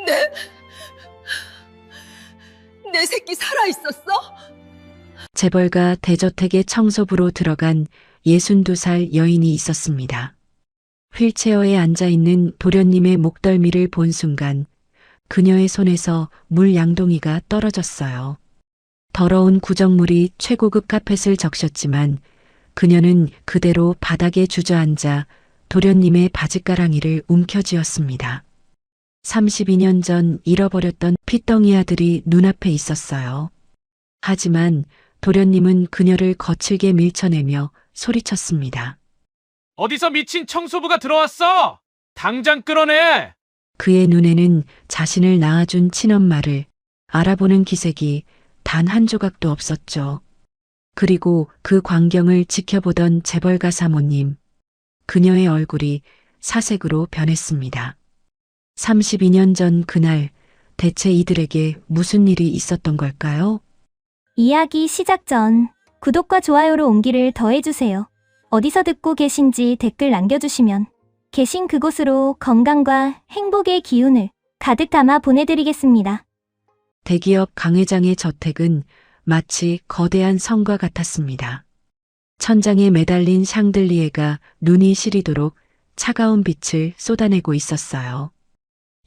내, 내 새끼 살아있었어? 재벌가 대저택의 청소부로 들어간 62살 여인이 있었습니다. 휠체어에 앉아있는 도련님의 목덜미를 본 순간 그녀의 손에서 물 양동이가 떨어졌어요. 더러운 구정물이 최고급 카펫을 적셨지만 그녀는 그대로 바닥에 주저앉아 도련님의 바짓가랑이를 움켜쥐었습니다. 32년 전 잃어버렸던 핏덩이 아들이 눈앞에 있었어요. 하지만 도련님은 그녀를 거칠게 밀쳐내며 소리쳤습니다. 어디서 미친 청소부가 들어왔어? 당장 끌어내! 그의 눈에는 자신을 낳아준 친엄마를 알아보는 기색이 단 한 조각도 없었죠. 그리고 그 광경을 지켜보던 재벌가 사모님, 그녀의 얼굴이 사색으로 변했습니다. 32년 전 그날 대체 이들에게 무슨 일이 있었던 걸까요? 이야기 시작 전 구독과 좋아요로 온기를 더해주세요. 어디서 듣고 계신지 댓글 남겨주시면 계신 그곳으로 건강과 행복의 기운을 가득 담아 보내드리겠습니다. 대기업 강 회장의 저택은 마치 거대한 성과 같았습니다. 천장에 매달린 샹들리에가 눈이 시리도록 차가운 빛을 쏟아내고 있었어요.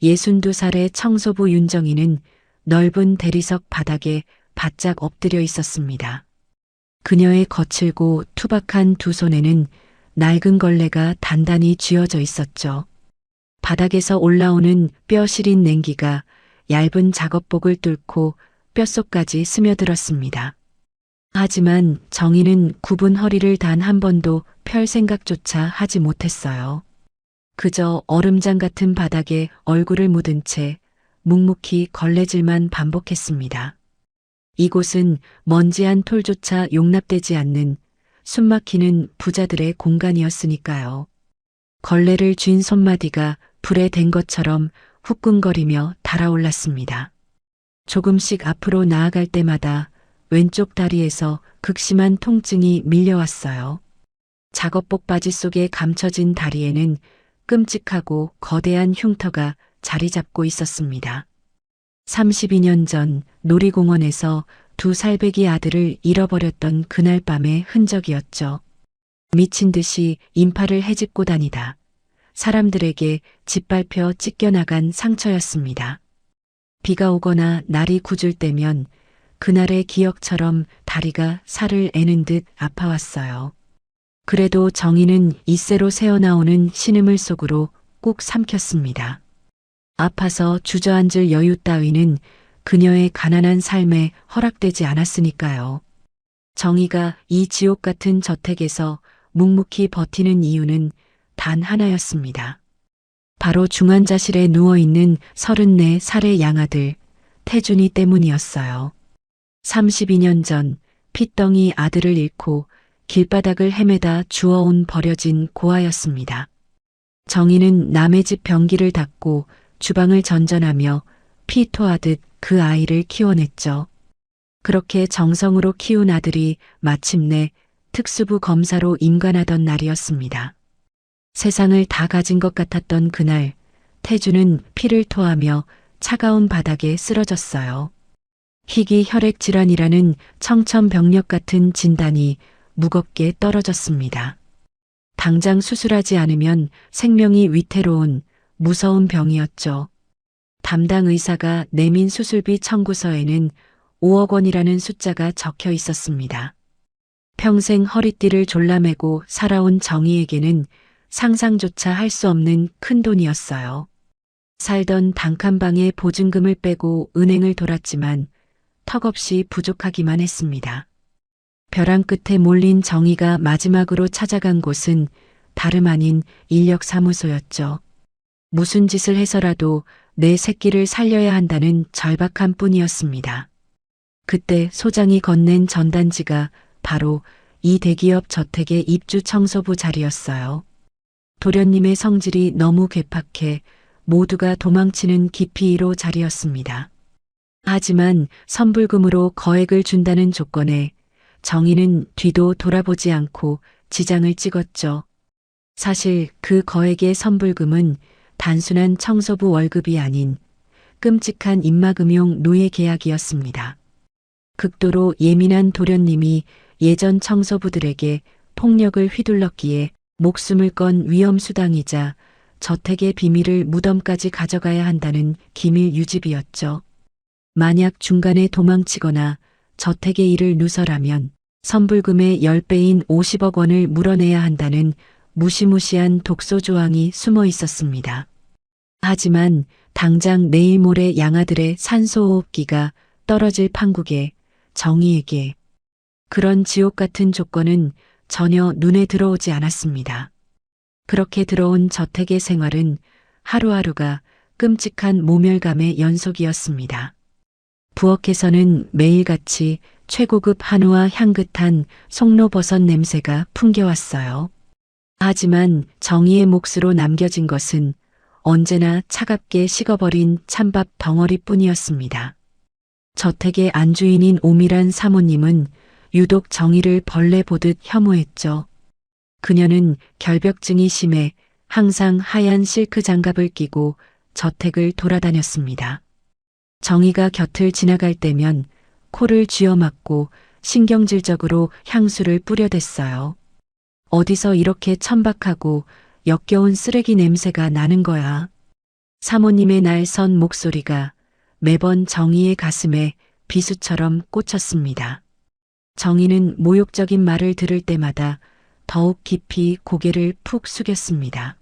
62살의 청소부 윤정이는 넓은 대리석 바닥에 바짝 엎드려 있었습니다. 그녀의 거칠고 투박한 두 손에는 낡은 걸레가 단단히 쥐어져 있었죠. 바닥에서 올라오는 뼈 시린 냉기가 얇은 작업복을 뚫고 뼛속까지 스며들었습니다. 하지만 정희는 굽은 허리를 단 한 번도 펼 생각조차 하지 못했어요. 그저 얼음장 같은 바닥에 얼굴을 묻은 채 묵묵히 걸레질만 반복했습니다. 이곳은 먼지 한 톨조차 용납되지 않는 숨막히는 부자들의 공간이었으니까요. 걸레를 쥔 손마디가 불에 댄 것처럼 후끈거리며 달아올랐습니다. 조금씩 앞으로 나아갈 때마다 왼쪽 다리에서 극심한 통증이 밀려왔어요. 작업복 바지 속에 감춰진 다리에는 끔찍하고 거대한 흉터가 자리 잡고 있었습니다. 32년 전 놀이공원에서 두 살배기 아들을 잃어버렸던 그날 밤의 흔적이었죠. 미친 듯이 인파를 헤집고 다니다 사람들에게 짓밟혀 찢겨나간 상처였습니다. 비가 오거나 날이 굳을 때면 그날의 기억처럼 다리가 살을 애는 듯 아파왔어요. 그래도 정희는 이새로 새어나오는 신음을 속으로 꾹 삼켰습니다. 아파서 주저앉을 여유 따위는 그녀의 가난한 삶에 허락되지 않았으니까요. 정희가 이 지옥 같은 저택에서 묵묵히 버티는 이유는 단 하나였습니다. 바로 중환자실에 누워있는 34살의 양아들 태준이 때문이었어요. 32년 전 핏덩이 아들을 잃고 길바닥을 헤매다 주워온 버려진 고아였습니다. 정희는 남의 집 변기를 닦고 주방을 전전하며 피 토하듯 그 아이를 키워냈죠. 그렇게 정성으로 키운 아들이 마침내 특수부 검사로 임관하던 날이었습니다. 세상을 다 가진 것 같았던 그날, 태주는 피를 토하며 차가운 바닥에 쓰러졌어요. 희귀 혈액 질환이라는 청천벽력 같은 진단이 무겁게 떨어졌습니다. 당장 수술하지 않으면 생명이 위태로운 무서운 병이었죠. 담당 의사가 내민 수술비 청구서에는 5억 원이라는 숫자가 적혀 있었습니다. 평생 허리띠를 졸라매고 살아온 정희에게는 상상조차 할 수 없는 큰 돈이었어요. 살던 단칸방에 보증금을 빼고 은행을 돌았지만 턱없이 부족하기만 했습니다. 벼랑 끝에 몰린 정희가 마지막으로 찾아간 곳은 다름 아닌 인력사무소였죠. 무슨 짓을 해서라도 내 새끼를 살려야 한다는 절박함 뿐이었습니다. 그때 소장이 건넨 전단지가 바로 이 대기업 저택의 입주 청소부 자리였어요. 도련님의 성질이 너무 괴팍해 모두가 도망치는 기피로 자리였습니다. 하지만 선불금으로 거액을 준다는 조건에 정희는 뒤도 돌아보지 않고 지장을 찍었죠. 사실 그 거액의 선불금은 단순한 청소부 월급이 아닌 끔찍한 입막음용 노예 계약이었습니다. 극도로 예민한 도련님이 예전 청소부들에게 폭력을 휘둘렀기에 목숨을 건 위험수당이자 저택의 비밀을 무덤까지 가져가야 한다는 기밀 유지비였죠. 만약 중간에 도망치거나 저택의 일을 누설하면 선불금의 10배인 50억 원을 물어내야 한다는 무시무시한 독소 조항이 숨어 있었습니다. 하지만 당장 내일 모레 양아들의 산소호흡기가 떨어질 판국에 정희에게 그런 지옥 같은 조건은 전혀 눈에 들어오지 않았습니다. 그렇게 들어온 저택의 생활은 하루하루가 끔찍한 모멸감의 연속이었습니다. 부엌에서는 매일같이 최고급 한우와 향긋한 송로버섯 냄새가 풍겨왔어요. 하지만 정희의 몫으로 남겨진 것은 언제나 차갑게 식어버린 찬밥 덩어리뿐이었습니다. 저택의 안주인인 오밀한 사모님은 유독 정희를 벌레 보듯 혐오했죠. 그녀는 결벽증이 심해 항상 하얀 실크 장갑을 끼고 저택을 돌아다녔습니다. 정희가 곁을 지나갈 때면 코를 쥐어막고 신경질적으로 향수를 뿌려댔어요. 어디서 이렇게 천박하고 역겨운 쓰레기 냄새가 나는 거야. 사모님의 날선 목소리가 매번 정희의 가슴에 비수처럼 꽂혔습니다. 정희는 모욕적인 말을 들을 때마다 더욱 깊이 고개를 푹 숙였습니다.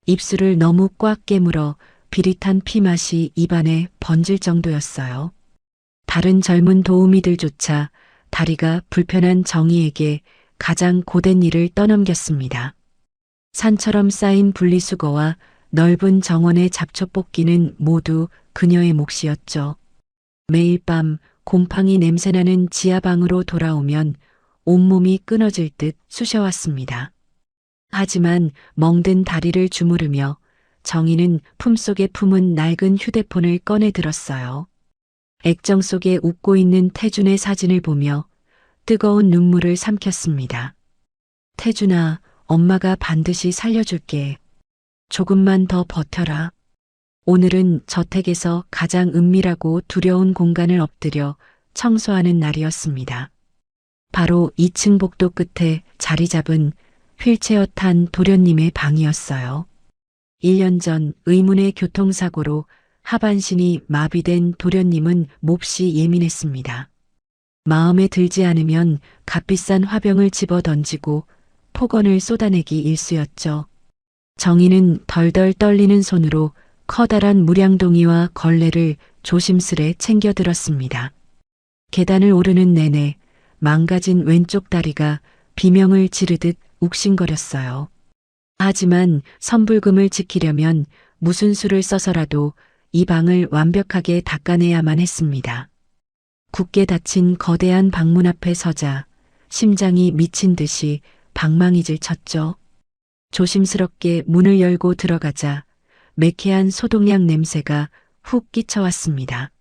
입술을 너무 꽉 깨물어 비릿한 피맛이 입안에 번질 정도였어요. 다른 젊은 도우미들조차 다리가 불편한 정희에게 가장 고된 일을 떠넘겼습니다. 산처럼 쌓인 분리수거와 넓은 정원의 잡초 뽑기는 모두 그녀의 몫이었죠. 매일 밤 곰팡이 냄새나는 지하방으로 돌아오면 온몸이 끊어질 듯 쑤셔왔습니다. 하지만 멍든 다리를 주무르며 정희는 품속에 품은 낡은 휴대폰을 꺼내 들었어요. 액정 속에 웃고 있는 태준의 사진을 보며 뜨거운 눈물을 삼켰습니다. 태준아, 엄마가 반드시 살려줄게. 조금만 더 버텨라. 오늘은 저택에서 가장 은밀하고 두려운 공간을 엎드려 청소하는 날이었습니다. 바로 2층 복도 끝에 자리 잡은 휠체어 탄 도련님의 방이었어요. 1년 전 의문의 교통사고로 하반신이 마비된 도련님은 몹시 예민했습니다. 마음에 들지 않으면 값비싼 화병을 집어 던지고 폭언을 쏟아내기 일쑤였죠. 정희는 덜덜 떨리는 손으로 커다란 무량동이와 걸레를 조심스레 챙겨 들었습니다. 계단을 오르는 내내 망가진 왼쪽 다리가 비명을 지르듯 욱신거렸어요. 하지만 선불금을 지키려면 무슨 수를 써서라도 이 방을 완벽하게 닦아내야만 했습니다. 굳게 닫힌 거대한 방문 앞에 서자 심장이 미친 듯이 방망이질 쳤죠. 조심스럽게 문을 열고 들어가자 매캐한 소독약 냄새가 훅 끼쳐왔습니다.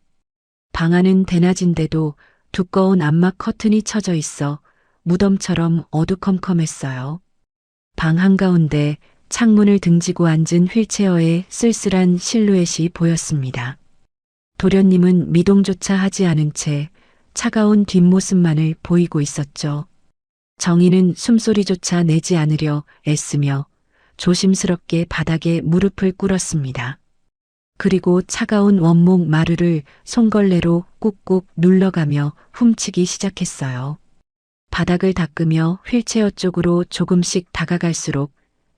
방 안은 대낮인데도 두꺼운 암막 커튼이 쳐져 있어 무덤처럼 어두컴컴했어요. 방 한가운데 창문을 등지고 앉은 휠체어에 쓸쓸한 실루엣이 보였습니다. 도련님은 미동조차 하지 않은 채 차가운 뒷모습만을 보이고 있었죠. 정희는 숨소리조차 내지 않으려 애쓰며 조심스럽게 바닥에 무릎을 꿇었습니다. 그리고 차가운 원목 마루를 손걸레로 꾹꾹 눌러가며 훔치기 시작했어요. 바닥을 닦으며 휠체어 쪽으로 조금씩 다가갈수록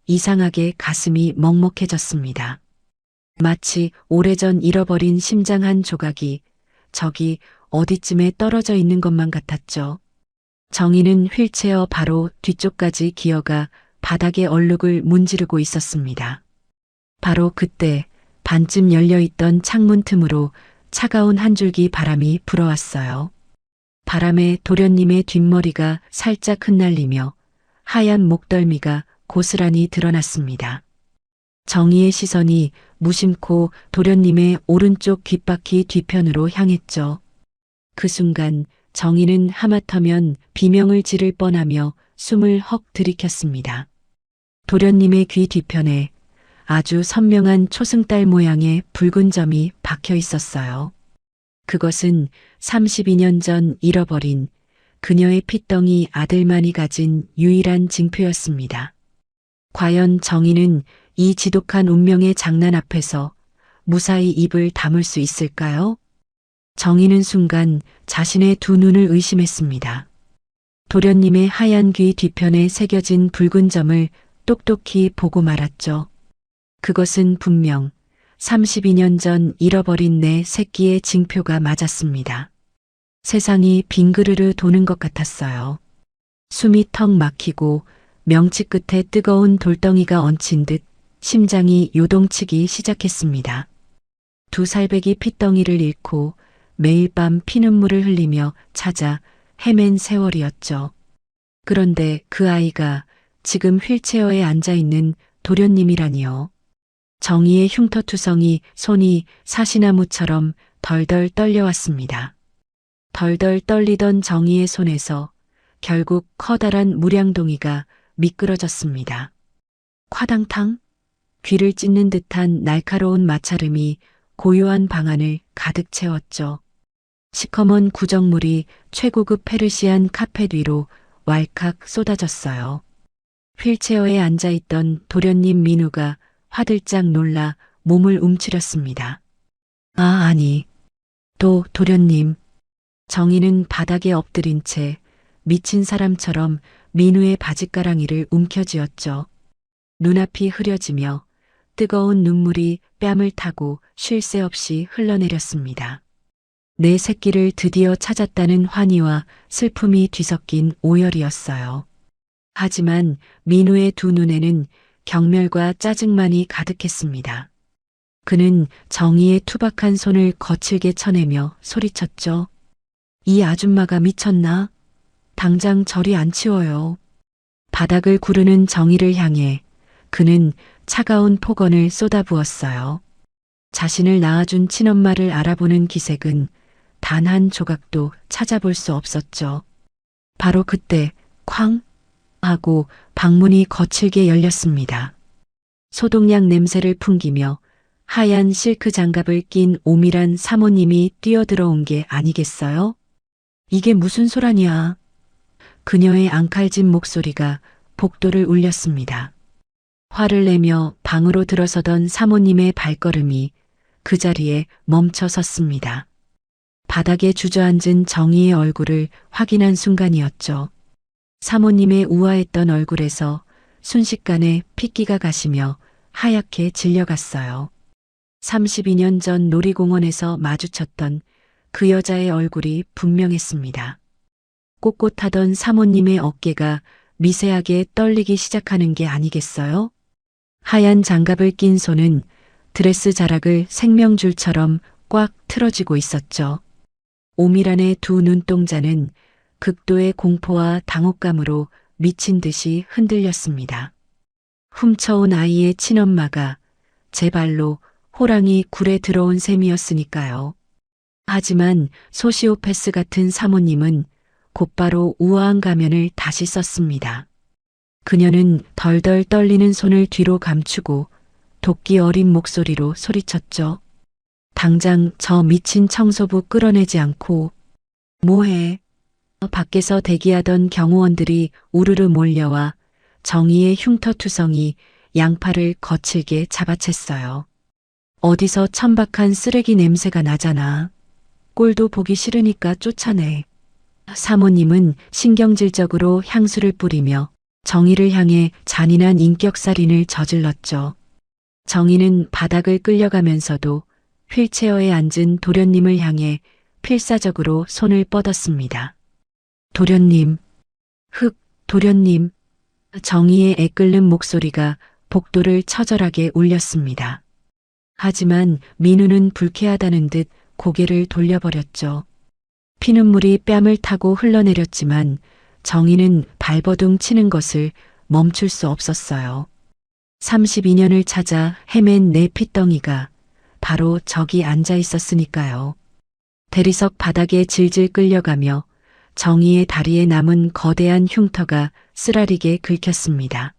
이상하게 가슴이 먹먹해졌습니다. 마치 오래전 잃어버린 심장 한 조각이 저기 어디쯤에 떨어져 있는 것만 같았죠. 정희는 휠체어 바로 뒤쪽까지 기어가 바닥에 얼룩을 문지르고 있었습니다. 바로 그때 반쯤 열려있던 창문 틈으로 차가운 한 줄기 바람이 불어왔어요. 바람에 도련님의 뒷머리가 살짝 흩날리며 하얀 목덜미가 고스란히 드러났습니다. 정희의 시선이 무심코 도련님의 오른쪽 귓바퀴 뒤편으로 향했죠. 그 순간 정희는 하마터면 비명을 지를 뻔하며 숨을 헉 들이켰습니다. 도련님의 귀 뒤편에 아주 선명한 초승달 모양의 붉은 점이 박혀 있었어요. 그것은 32년 전 잃어버린 그녀의 핏덩이 아들만이 가진 유일한 징표였습니다. 과연 정희는 이 지독한 운명의 장난 앞에서 무사히 입을 다물 수 있을까요? 정희는 순간 자신의 두 눈을 의심했습니다. 도련님의 하얀 귀 뒤편에 새겨진 붉은 점을 똑똑히 보고 말았죠. 그것은 분명 32년 전 잃어버린 내 새끼의 징표가 맞았습니다. 세상이 빙그르르 도는 것 같았어요. 숨이 턱 막히고 명치 끝에 뜨거운 돌덩이가 얹힌 듯 심장이 요동치기 시작했습니다. 두 살배기 핏덩이를 잃고 매일 밤 피눈물을 흘리며 찾아 헤맨 세월이었죠. 그런데 그 아이가 지금 휠체어에 앉아있는 도련님이라니요. 정희의 흉터투성이 손이 사시나무처럼 덜덜 떨려왔습니다. 덜덜 떨리던 정희의 손에서 결국 커다란 무량동이가 미끄러졌습니다. 콰당탕? 귀를 찢는 듯한 날카로운 마찰음이 고요한 방안을 가득 채웠죠. 시커먼 구정물이 최고급 페르시안 카펫 위로 왈칵 쏟아졌어요. 휠체어에 앉아있던 도련님 민우가 화들짝 놀라 몸을 움츠렸습니다. 아니. 도련님. 정희는 바닥에 엎드린 채 미친 사람처럼 민우의 바짓가랑이를 움켜쥐었죠. 눈앞이 흐려지며 뜨거운 눈물이 뺨을 타고 쉴 새 없이 흘러내렸습니다. 내 새끼를 드디어 찾았다는 환희와 슬픔이 뒤섞인 오열이었어요. 하지만 민우의 두 눈에는 경멸과 짜증만이 가득했습니다. 그는 정희의 투박한 손을 거칠게 쳐내며 소리쳤죠. 이 아줌마가 미쳤나? 당장 저리 안 치워요. 바닥을 구르는 정희를 향해 그는 차가운 폭언을 쏟아부었어요. 자신을 낳아준 친엄마를 알아보는 기색은 단 한 조각도 찾아볼 수 없었죠. 바로 그때 쾅 하고 방문이 거칠게 열렸습니다. 소독약 냄새를 풍기며 하얀 실크 장갑을 낀 오밀한 사모님이 뛰어들어온 게 아니겠어요? 이게 무슨 소란이야? 그녀의 앙칼진 목소리가 복도를 울렸습니다. 화를 내며 방으로 들어서던 사모님의 발걸음이 그 자리에 멈춰 섰습니다. 바닥에 주저앉은 정희의 얼굴을 확인한 순간이었죠. 사모님의 우아했던 얼굴에서 순식간에 핏기가 가시며 하얗게 질려갔어요. 32년 전 놀이공원에서 마주쳤던 그 여자의 얼굴이 분명했습니다. 꼿꼿하던 사모님의 어깨가 미세하게 떨리기 시작하는 게 아니겠어요? 하얀 장갑을 낀 손은 드레스 자락을 생명줄처럼 꽉 틀어쥐고 있었죠. 오밀한의 두 눈동자는 극도의 공포와 당혹감으로 미친 듯이 흔들렸습니다. 훔쳐온 아이의 친엄마가 제 발로 호랑이 굴에 들어온 셈이었으니까요. 하지만 소시오패스 같은 사모님은 곧바로 우아한 가면을 다시 썼습니다. 그녀는 덜덜 떨리는 손을 뒤로 감추고 도끼 어린 목소리로 소리쳤죠. 당장 저 미친 청소부 끌어내지 않고 뭐해? 밖에서 대기하던 경호원들이 우르르 몰려와 정희의 흉터투성이 양팔을 거칠게 잡아챘어요. 어디서 천박한 쓰레기 냄새가 나잖아. 꼴도 보기 싫으니까 쫓아내. 사모님은 신경질적으로 향수를 뿌리며 정희를 향해 잔인한 인격살인을 저질렀죠. 정희는 바닥을 끌려가면서도 휠체어에 앉은 도련님을 향해 필사적으로 손을 뻗었습니다. 도련님, 도련님. 정희의 애끓는 목소리가 복도를 처절하게 울렸습니다. 하지만 민우는 불쾌하다는 듯 고개를 돌려버렸죠. 피눈물이 뺨을 타고 흘러내렸지만 정희는 발버둥 치는 것을 멈출 수 없었어요. 32년을 찾아 헤맨 내 핏덩이가 바로 저기 앉아 있었으니까요. 대리석 바닥에 질질 끌려가며 정희의 다리에 남은 거대한 흉터가 쓰라리게 긁혔습니다.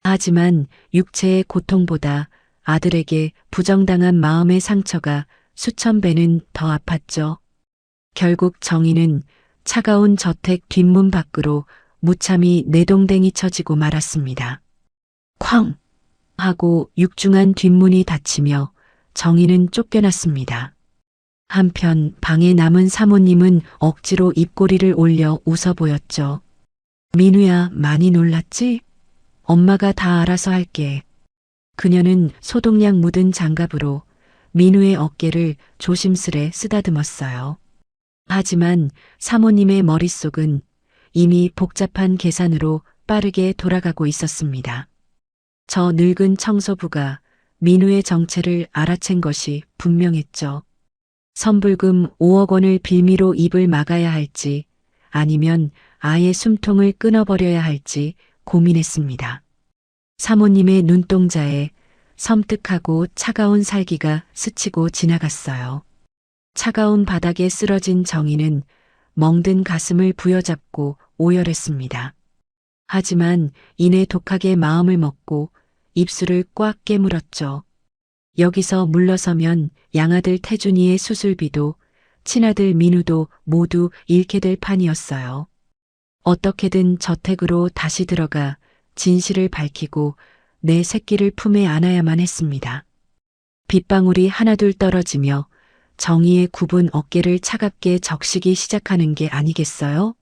하지만 육체의 고통보다 아들에게 부정당한 마음의 상처가 수천 배는 더 아팠죠. 결국 정희는 차가운 저택 뒷문 밖으로 무참히 내동댕이 쳐지고 말았습니다. 쾅! 하고 육중한 뒷문이 닫히며 정희는 쫓겨났습니다. 한편 방에 남은 사모님은 억지로 입꼬리를 올려 웃어 보였죠. 민우야, 많이 놀랐지? 엄마가 다 알아서 할게. 그녀는 소독약 묻은 장갑으로 민우의 어깨를 조심스레 쓰다듬었어요. 하지만 사모님의 머릿속은 이미 복잡한 계산으로 빠르게 돌아가고 있었습니다. 저 늙은 청소부가 민우의 정체를 알아챈 것이 분명했죠. 선불금 5억 원을 빌미로 입을 막아야 할지 아니면 아예 숨통을 끊어버려야 할지 고민했습니다. 사모님의 눈동자에 섬뜩하고 차가운 살기가 스치고 지나갔어요. 차가운 바닥에 쓰러진 정희는 멍든 가슴을 부여잡고 오열했습니다. 하지만 이내 독하게 마음을 먹고 입술을 꽉 깨물었죠. 여기서 물러서면 양아들 태준이의 수술비도 친아들 민우도 모두 잃게 될 판이었어요. 어떻게든 저택으로 다시 들어가 진실을 밝히고 내 새끼를 품에 안아야만 했습니다. 빗방울이 하나둘 떨어지며 정희의 굽은 어깨를 차갑게 적시기 시작하는 게 아니겠어요?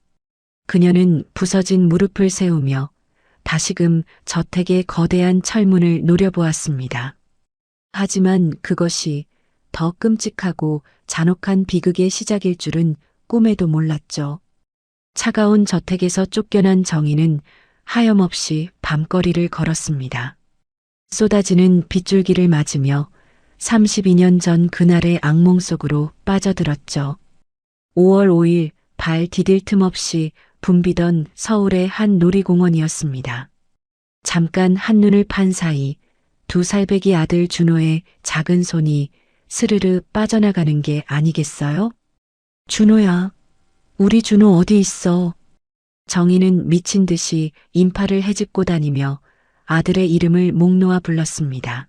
그녀는 부서진 무릎을 세우며 다시금 저택의 거대한 철문을 노려보았습니다. 하지만 그것이 더 끔찍하고 잔혹한 비극의 시작일 줄은 꿈에도 몰랐죠. 차가운 저택에서 쫓겨난 정희는 하염없이 밤거리를 걸었습니다. 쏟아지는 빗줄기를 맞으며 32년 전 그날의 악몽 속으로 빠져들었죠. 5월 5일 발 디딜 틈 없이 붐비던 서울의 한 놀이공원이었습니다. 잠깐 한눈을 판 사이 두 살배기 아들 준호의 작은 손이 스르르 빠져나가는 게 아니겠어요? 준호야, 우리 준호 어디 있어? 정희는 미친 듯이 인파를 헤집고 다니며 아들의 이름을 목 놓아 불렀습니다.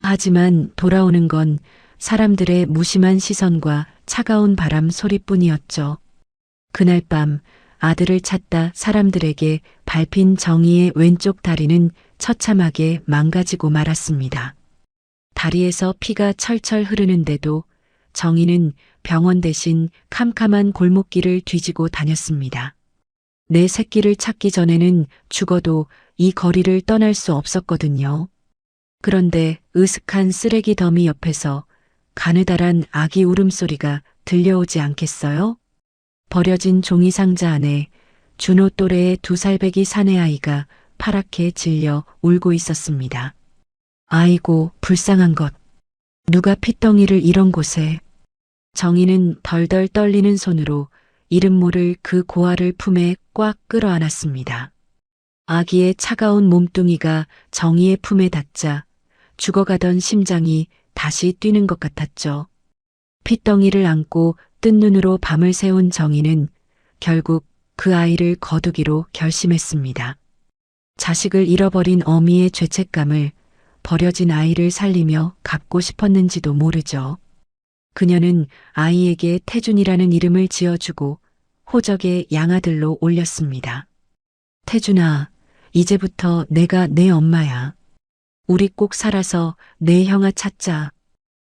하지만 돌아오는 건 사람들의 무심한 시선과 차가운 바람 소리뿐이었죠. 그날 밤 아들을 찾다 사람들에게 밟힌 정희의 왼쪽 다리는 처참하게 망가지고 말았습니다. 다리에서 피가 철철 흐르는데도 정희는 병원 대신 캄캄한 골목길을 뒤지고 다녔습니다. 내 새끼를 찾기 전에는 죽어도 이 거리를 떠날 수 없었거든요. 그런데 으슥한 쓰레기 더미 옆에서 가느다란 아기 울음소리가 들려오지 않겠어요? 버려진 종이 상자 안에 준호 또래의 2살배기 사내아이가 파랗게 질려 울고 있었습니다. 아이고, 불쌍한 것. 누가 핏덩이를 이런 곳에. 정희는 덜덜 떨리는 손으로 이름 모를 그 고아를 품에 꽉 끌어안았습니다. 아기의 차가운 몸뚱이가 정희의 품에 닿자 죽어가던 심장이 다시 뛰는 것 같았죠. 핏덩이를 안고 뜬 눈으로 밤을 새운 정희는 결국 그 아이를 거두기로 결심했습니다. 자식을 잃어버린 어미의 죄책감을 버려진 아이를 살리며 갚고 싶었는지도 모르죠. 그녀는 아이에게 태준이라는 이름을 지어주고 호적의 양아들로 올렸습니다. 태준아, 이제부터 내가 내 엄마야. 우리 꼭 살아서 내 형아 찾자.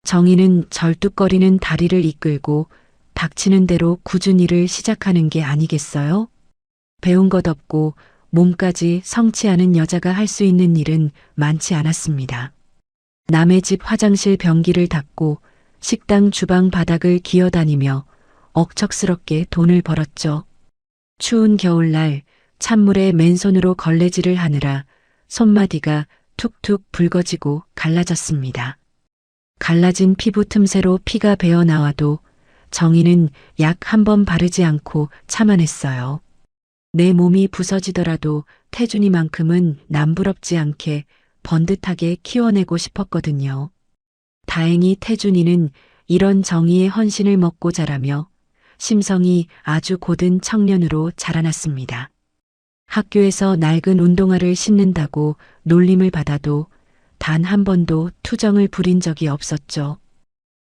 정희는 절뚝거리는 다리를 이끌고 닥치는 대로 굳은 일을 시작하는 게 아니겠어요? 배운 것 없고 몸까지 성치 않은 여자가 할 수 있는 일은 많지 않았습니다. 남의 집 화장실 변기를 닦고 식당 주방 바닥을 기어다니며 억척스럽게 돈을 벌었죠. 추운 겨울날 찬물에 맨손으로 걸레질을 하느라 손마디가 툭툭 붉어지고 갈라졌습니다. 갈라진 피부 틈새로 피가 배어 나와도 정희는 약 한 번 바르지 않고 참아냈어요. 내 몸이 부서지더라도 태준이만큼은 남부럽지 않게 번듯하게 키워내고 싶었거든요. 다행히 태준이는 이런 정의의 헌신을 먹고 자라며 심성이 아주 고든 청년으로 자라났습니다. 학교에서 낡은 운동화를 신는다고 놀림을 받아도 단 한 번도 투정을 부린 적이 없었죠.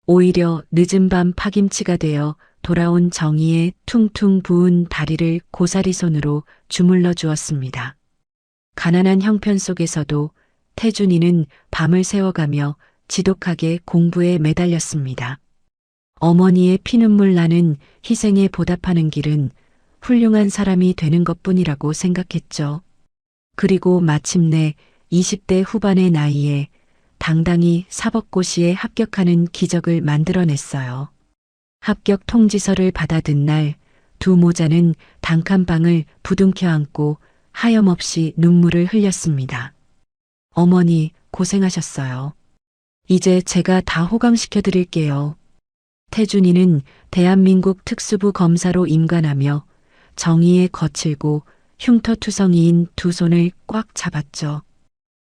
오히려 늦은 밤 파김치가 되어 돌아온 정희의 퉁퉁 부은 다리를 고사리 손으로 주물러 주었습니다. 가난한 형편 속에서도 태준이는 밤을 새워가며 지독하게 공부에 매달렸습니다. 어머니의 피눈물 나는 희생에 보답하는 길은 훌륭한 사람이 되는 것뿐이라고 생각했죠. 그리고 마침내 20대 후반의 나이에 당당히 사법고시에 합격하는 기적을 만들어냈어요. 합격 통지서를 받아든 날 두 모자는 단칸방을 부둥켜 안고 하염없이 눈물을 흘렸습니다. 어머니 고생하셨어요. 이제 제가 다 호강시켜 드릴게요. 태준이는 대한민국 특수부 검사로 임관하며 정의에 거칠고 흉터투성이인 두 손을 꽉 잡았죠.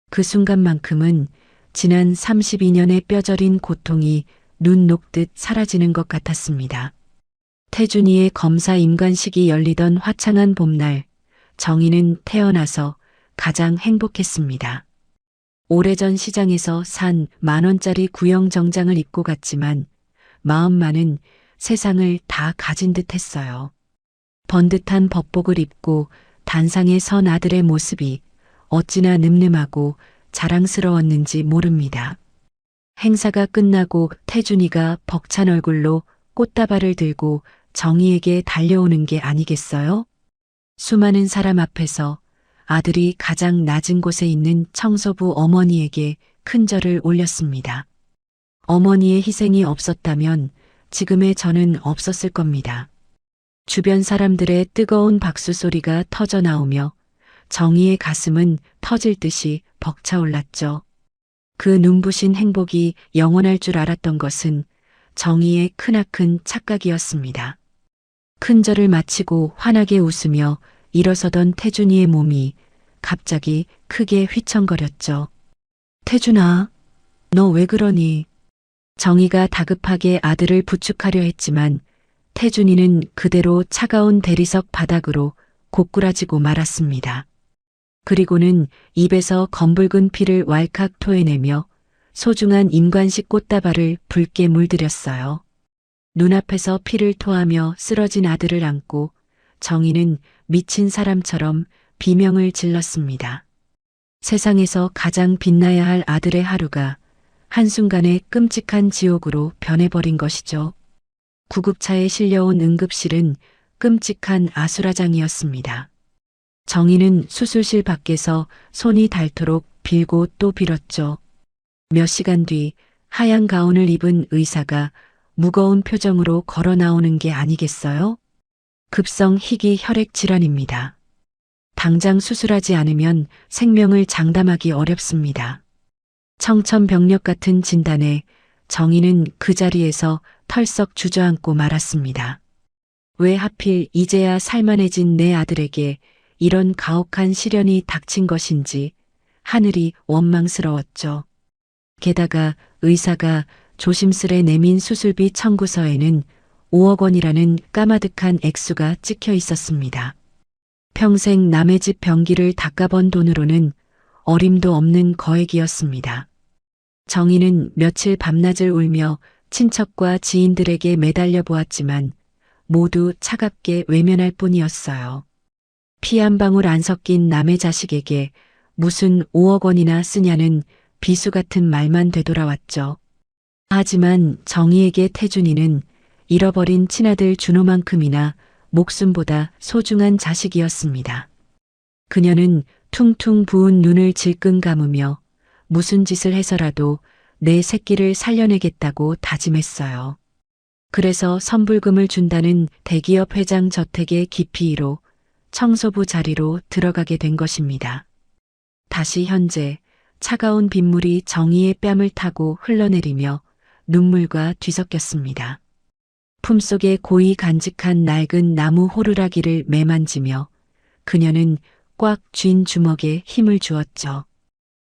그 순간만큼은 지난 32년의 뼈저린 고통이 눈 녹듯 사라지는 것 같았습니다. 태준이의 검사 임관식이 열리던 화창한 봄날, 정희는 태어나서 가장 행복했습니다. 오래전 시장에서 산 10,000원짜리 구형 정장을 입고 갔지만 마음만은 세상을 다 가진 듯 했어요. 번듯한 법복을 입고 단상에 선 아들의 모습이 어찌나 늠름하고 자랑스러웠는지 모릅니다. 행사가 끝나고 태준이가 벅찬 얼굴로 꽃다발을 들고 정희에게 달려오는 게 아니겠어요? 수많은 사람 앞에서 아들이 가장 낮은 곳에 있는 청소부 어머니에게 큰 절을 올렸습니다. 어머니의 희생이 없었다면 지금의 저는 없었을 겁니다. 주변 사람들의 뜨거운 박수 소리가 터져 나오며 정희의 가슴은 터질 듯이 벅차올랐죠. 그 눈부신 행복이 영원할 줄 알았던 것은 정희의 크나큰 착각이었습니다. 큰절을 마치고 환하게 웃으며 일어서던 태준이의 몸이 갑자기 크게 휘청거렸죠. 태준아, 너 왜 그러니? 정희가 다급하게 아들을 부축하려 했지만 태준이는 그대로 차가운 대리석 바닥으로 고꾸라지고 말았습니다. 그리고는 입에서 검붉은 피를 왈칵 토해내며 소중한 임관식 꽃다발을 붉게 물들였어요. 눈앞에서 피를 토하며 쓰러진 아들을 안고 정희는 미친 사람처럼 비명을 질렀습니다. 세상에서 가장 빛나야 할 아들의 하루가 한순간에 끔찍한 지옥으로 변해버린 것이죠. 구급차에 실려온 응급실은 끔찍한 아수라장이었습니다. 정희는 수술실 밖에서 손이 닳도록 빌고 또 빌었죠. 몇 시간 뒤 하얀 가운을 입은 의사가 무거운 표정으로 걸어 나오는 게 아니겠어요? 급성 희귀 혈액 질환입니다. 당장 수술하지 않으면 생명을 장담하기 어렵습니다. 청천벽력 같은 진단에 정희는 그 자리에서 털썩 주저앉고 말았습니다. 왜 하필 이제야 살만해진 내 아들에게 이런 가혹한 시련이 닥친 것인지 하늘이 원망스러웠죠. 게다가 의사가 조심스레 내민 수술비 청구서에는 5억 원이라는 까마득한 액수가 찍혀 있었습니다. 평생 남의 집 변기를 닦아번 돈으로는 어림도 없는 거액이었습니다. 정희는 며칠 밤낮을 울며 친척과 지인들에게 매달려 보았지만 모두 차갑게 외면할 뿐이었어요. 피 한 방울 안 섞인 남의 자식에게 무슨 5억 원이나 쓰냐는 비수 같은 말만 되돌아왔죠. 하지만 정희에게 태준이는 잃어버린 친아들 준호만큼이나 목숨보다 소중한 자식이었습니다. 그녀는 퉁퉁 부은 눈을 질끈 감으며 무슨 짓을 해서라도 내 새끼를 살려내겠다고 다짐했어요. 그래서 선불금을 준다는 대기업 회장 저택의 기피로 청소부 자리로 들어가게 된 것입니다. 다시 현재 차가운 빗물이 정희의 뺨을 타고 흘러내리며 눈물과 뒤섞였습니다. 품속에 고이 간직한 낡은 나무 호루라기를 매만지며 그녀는 꽉 쥔 주먹에 힘을 주었죠.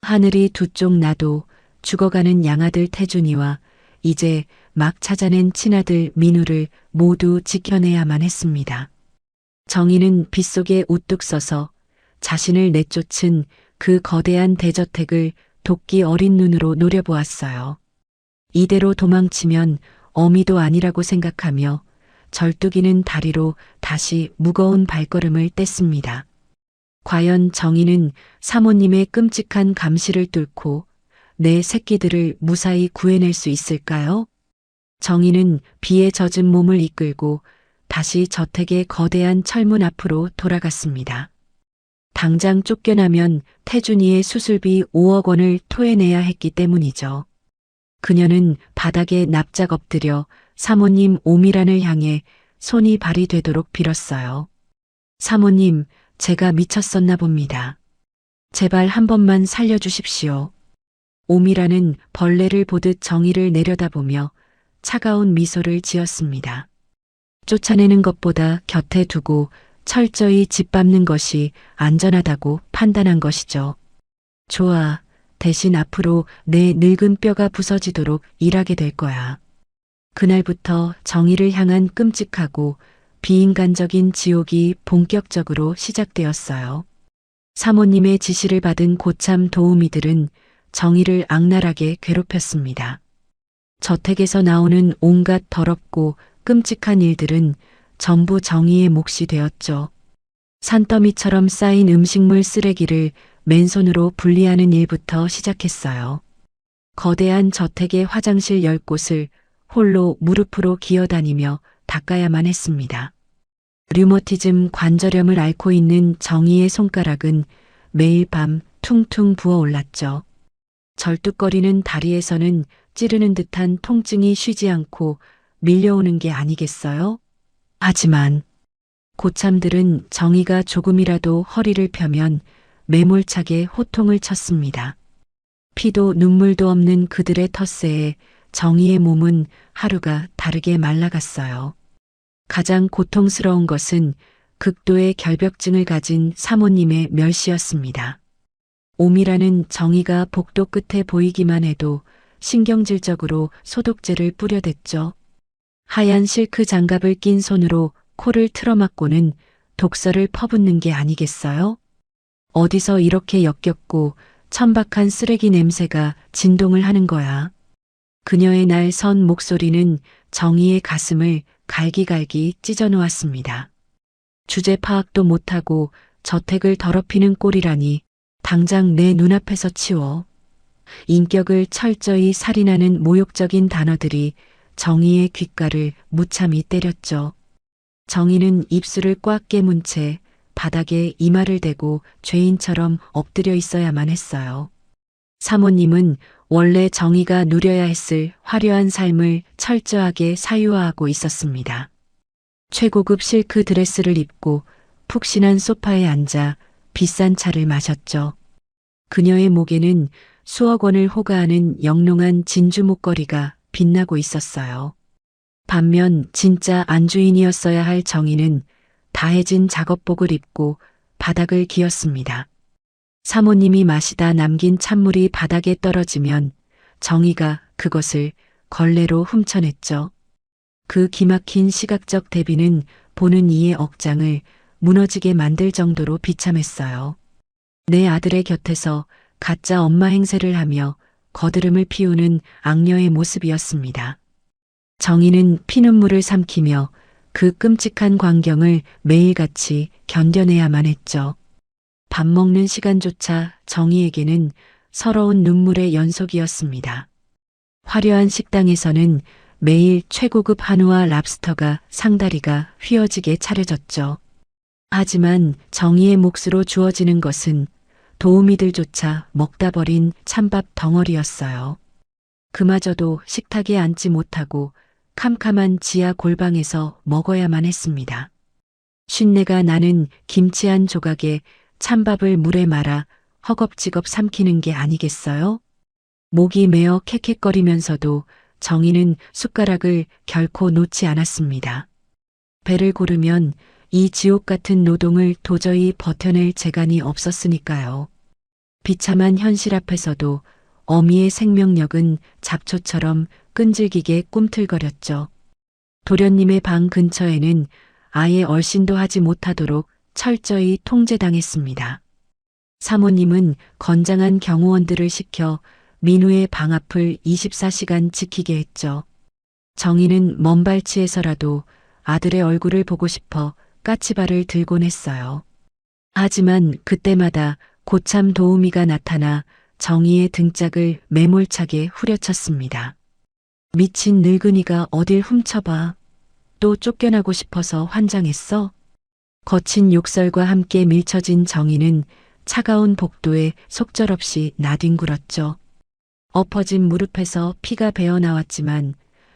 하늘이 두 쪽 나도 죽어가는 양아들 태준이와 이제 막 찾아낸 친아들 민우를 모두 지켜내야만 했습니다. 정희는 빗속에 우뚝 서서 자신을 내쫓은 그 거대한 대저택을 도끼 어린 눈으로 노려보았어요. 이대로 도망치면 어미도 아니라고 생각하며 절뚝이는 다리로 다시 무거운 발걸음을 뗐습니다. 과연 정희는 사모님의 끔찍한 감시를 뚫고 내 새끼들을 무사히 구해낼 수 있을까요? 정희는 비에 젖은 몸을 이끌고 다시 저택의 거대한 철문 앞으로 돌아갔습니다. 당장 쫓겨나면 태준이의 수술비 5억 원을 토해내야 했기 때문이죠. 그녀는 바닥에 납작 엎드려 사모님 오미란을 향해 손이 발이 되도록 빌었어요. 사모님, 제가 미쳤었나 봅니다. 제발 한 번만 살려주십시오. 오미란은 벌레를 보듯 정희를 내려다보며 차가운 미소를 지었습니다. 쫓아내는 것보다 곁에 두고 철저히 짓밟는 것이 안전하다고 판단한 것이죠. 좋아. 대신 앞으로 내 늙은 뼈가 부서지도록 일하게 될 거야. 그날부터 정희를 향한 끔찍하고 비인간적인 지옥이 본격적으로 시작되었어요. 사모님의 지시를 받은 고참 도우미들은 정희를 악랄하게 괴롭혔습니다. 저택에서 나오는 온갖 더럽고 끔찍한 일들은 전부 정희의 몫이 되었죠. 산더미처럼 쌓인 음식물 쓰레기를 맨손으로 분리하는 일부터 시작했어요. 거대한 저택의 화장실 10곳을 홀로 무릎으로 기어다니며 닦아야만 했습니다. 류머티즘 관절염을 앓고 있는 정희의 손가락은 매일 밤 퉁퉁 부어올랐죠. 절뚝거리는 다리에서는 찌르는 듯한 통증이 쉬지 않고 밀려오는 게 아니겠어요? 하지만 고참들은 정희가 조금이라도 허리를 펴면 매몰차게 호통을 쳤습니다. 피도 눈물도 없는 그들의 텃세에 정희의 몸은 하루가 다르게 말라갔어요. 가장 고통스러운 것은 극도의 결벽증을 가진 사모님의 멸시였습니다. 오미라는 정희가 복도 끝에 보이기만 해도 신경질적으로 소독제를 뿌려댔죠. 하얀 실크 장갑을 낀 손으로 코를 틀어막고는 독서를 퍼붓는 게 아니겠어요? 어디서 이렇게 역겹고 천박한 쓰레기 냄새가 진동을 하는 거야. 그녀의 날 선 목소리는 정희의 가슴을 갈기갈기 찢어놓았습니다. 주제 파악도 못하고 저택을 더럽히는 꼴이라니 당장 내 눈앞에서 치워. 인격을 철저히 살인하는 모욕적인 단어들이 정희의 귓가를 무참히 때렸죠. 정희는 입술을 꽉 깨문 채 바닥에 이마를 대고 죄인처럼 엎드려 있어야만 했어요. 사모님은 원래 정희가 누려야 했을 화려한 삶을 철저하게 사유화하고 있었습니다. 최고급 실크 드레스를 입고 푹신한 소파에 앉아 비싼 차를 마셨죠. 그녀의 목에는 수억 원을 호가하는 영롱한 진주 목걸이가 빛나고 있었어요. 반면 진짜 안주인이었어야 할 정희는 다해진 작업복을 입고 바닥을 기었습니다. 사모님이 마시다 남긴 찬물이 바닥에 떨어지면 정희가 그것을 걸레로 훔쳐냈죠. 그 기막힌 시각적 대비는 보는 이의 억장을 무너지게 만들 정도로 비참했어요. 내 아들의 곁에서 가짜 엄마 행세를 하며 거드름을 피우는 악녀의 모습이었습니다. 정희는 피눈물을 삼키며 그 끔찍한 광경을 매일같이 견뎌내야만 했죠. 밥 먹는 시간조차 정희에게는 서러운 눈물의 연속이었습니다. 화려한 식당에서는 매일 최고급 한우와 랍스터가 상다리가 휘어지게 차려졌죠. 하지만 정희의 몫으로 주어지는 것은 도우미들조차 먹다 버린 찬밥 덩어리였어요. 그마저도 식탁에 앉지 못하고 캄캄한 지하 골방에서 먹어야만 했습니다. 쉰내가 나는 김치 한 조각에 찬밥을 물에 말아 허겁지겁 삼키는 게 아니겠어요? 목이 메어 캑캑거리면서도 정희는 숟가락을 결코 놓지 않았습니다. 배를 고르면 이 지옥 같은 노동을 도저히 버텨낼 재간이 없었으니까요. 비참한 현실 앞에서도 어미의 생명력은 잡초처럼 끈질기게 꿈틀거렸죠. 도련님의 방 근처에는 아예 얼씬도 하지 못하도록 철저히 통제당했습니다. 사모님은 건장한 경호원들을 시켜 민우의 방 앞을 24시간 지키게 했죠. 정희는 먼 발치에서라도 아들의 얼굴을 보고 싶어 까치발을 들곤 했어요. 하지만 그때마다 고참 도우미가 나타나 정희의 등짝을 매몰차게 후려쳤습니다. 미친 늙은이가 어딜 훔쳐봐. 또 쫓겨나고 싶어서 환장했어? 거친 욕설과 함께 밀쳐진 정희는 차가운 복도에 속절없이 나뒹굴었죠. 엎어진 무릎에서 피가 배어 나왔지만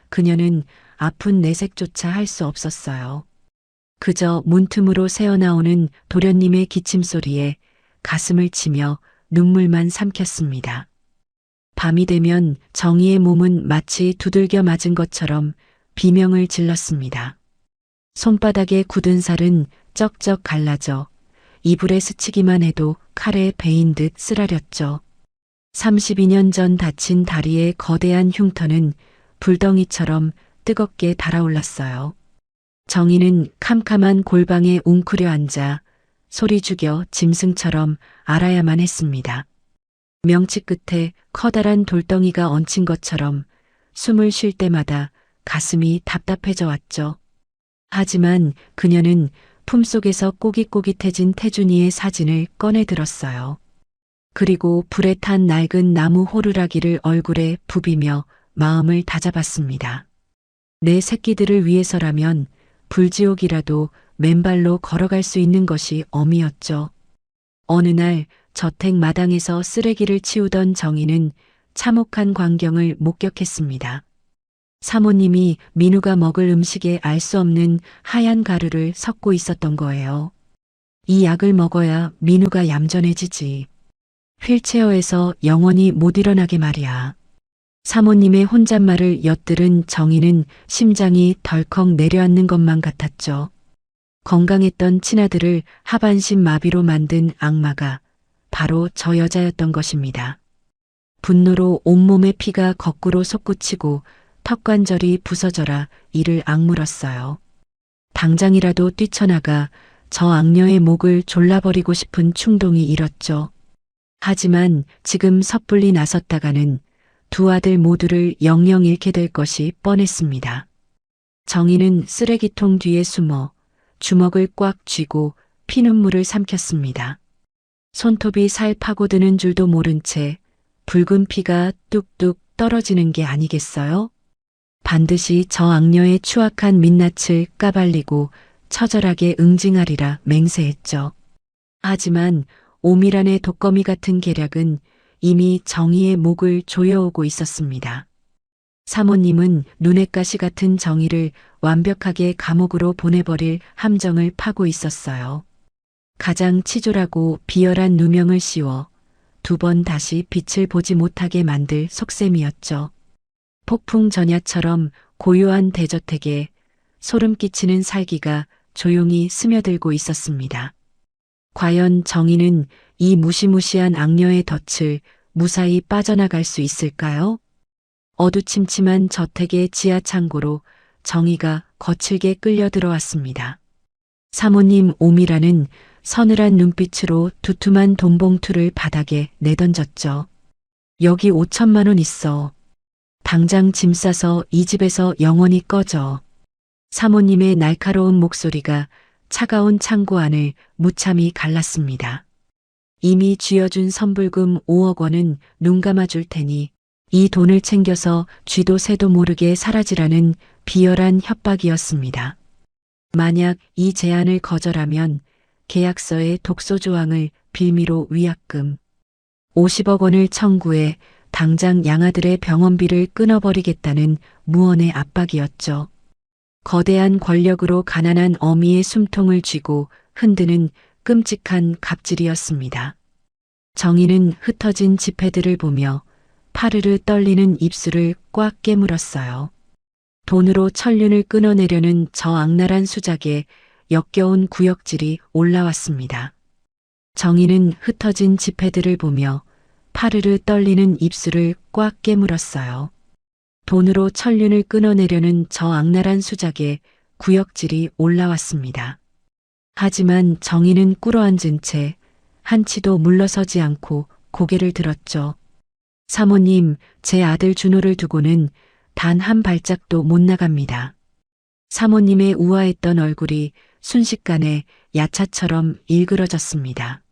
그녀는 아픈 내색조차 할 수 없었어요. 그저 문틈으로 새어나오는 도련님의 기침소리에 가슴을 치며 눈물만 삼켰습니다. 밤이 되면 정희의 몸은 마치 두들겨 맞은 것처럼 비명을 질렀습니다. 손바닥에 굳은 살은 쩍쩍 갈라져 이불에 스치기만 해도 칼에 베인 듯 쓰라렸죠. 32년 전 다친 다리의 거대한 흉터는 불덩이처럼 뜨겁게 달아올랐어요. 정희는 캄캄한 골방에 웅크려 앉아 소리 죽여 짐승처럼 알아야만 했습니다. 명치 끝에 커다란 돌덩이가 얹힌 것처럼 숨을 쉴 때마다 가슴이 답답해져 왔죠. 하지만 그녀는 품속에서 꼬깃꼬깃해진 태준이의 사진을 꺼내 들었어요. 그리고 불에 탄 낡은 나무 호루라기를 얼굴에 부비며 마음을 다잡았습니다. 내 새끼들을 위해서라면 불지옥이라도 맨발로 걸어갈 수 있는 것이 어미였죠. 어느 날 저택 마당에서 쓰레기를 치우던 정희는 참혹한 광경을 목격했습니다. 사모님이 민우가 먹을 음식에 알 수 없는 하얀 가루를 섞고 있었던 거예요. 이 약을 먹어야 민우가 얌전해지지. 휠체어에서 영원히 못 일어나게 말이야. 사모님의 혼잣말을 엿들은 정희는 심장이 덜컥 내려앉는 것만 같았죠. 건강했던 친아들을 하반신 마비로 만든 악마가 바로 저 여자였던 것입니다. 분노로 온몸의 피가 거꾸로 솟구치고 턱관절이 부서져라 이를 악물었어요. 당장이라도 뛰쳐나가 저 악녀의 목을 졸라버리고 싶은 충동이 일었죠. 하지만 지금 섣불리 나섰다가는 두 아들 모두를 영영 잃게 될 것이 뻔했습니다. 정희는 쓰레기통 뒤에 숨어 주먹을 꽉 쥐고 피눈물을 삼켰습니다. 손톱이 살 파고드는 줄도 모른 채 붉은 피가 뚝뚝 떨어지는 게 아니겠어요? 반드시 저 악녀의 추악한 민낯을 까발리고 처절하게 응징하리라 맹세했죠. 하지만 오밀한의 독거미 같은 계략은 이미 정희의 목을 조여오고 있었습니다. 사모님은 눈엣 가시 같은 정희를 완벽하게 감옥으로 보내버릴 함정을 파고 있었어요. 가장 치졸하고 비열한 누명을 씌워 두 번 다시 빛을 보지 못하게 만들 속셈이었죠. 폭풍 전야처럼 고요한 대저택에 소름 끼치는 살기가 조용히 스며들고 있었습니다. 과연 정희는 이 무시무시한 악녀의 덫을 무사히 빠져나갈 수 있을까요? 어두침침한 저택의 지하 창고로 정희가 거칠게 끌려 들어왔습니다. 사모님 오미라는 서늘한 눈빛으로 두툼한 돈봉투를 바닥에 내던졌죠. 여기 5천만 원 있어. 당장 짐 싸서 이 집에서 영원히 꺼져. 사모님의 날카로운 목소리가 차가운 창고 안을 무참히 갈랐습니다. 이미 쥐어준 선불금 5억 원은 눈 감아줄 테니 이 돈을 챙겨서 쥐도 새도 모르게 사라지라는 비열한 협박이었습니다. 만약 이 제안을 거절하면 계약서에 독소 조항을 빌미로 위약금 50억 원을 청구해 당장 양아들의 병원비를 끊어버리겠다는 무언의 압박이었죠. 거대한 권력으로 가난한 어미의 숨통을 쥐고 흔드는 끔찍한 갑질이었습니다. 정희는 흩어진 지폐들을 보며 파르르 떨리는 입술을 꽉 깨물었어요. 돈으로 천륜을 끊어내려는 저 악랄한 수작에 역겨운 구역질이 올라왔습니다. 정희는 흩어진 지폐들을 보며 파르르 떨리는 입술을 꽉 깨물었어요. 돈으로 천륜을 끊어내려는 저 악랄한 수작에 구역질이 올라왔습니다. 하지만 정희는 꿇어앉은 채 한치도 물러서지 않고 고개를 들었죠. 사모님, 제 아들 준호를 두고는 단 한 발짝도 못 나갑니다. 사모님의 우아했던 얼굴이 순식간에 야차처럼 일그러졌습니다.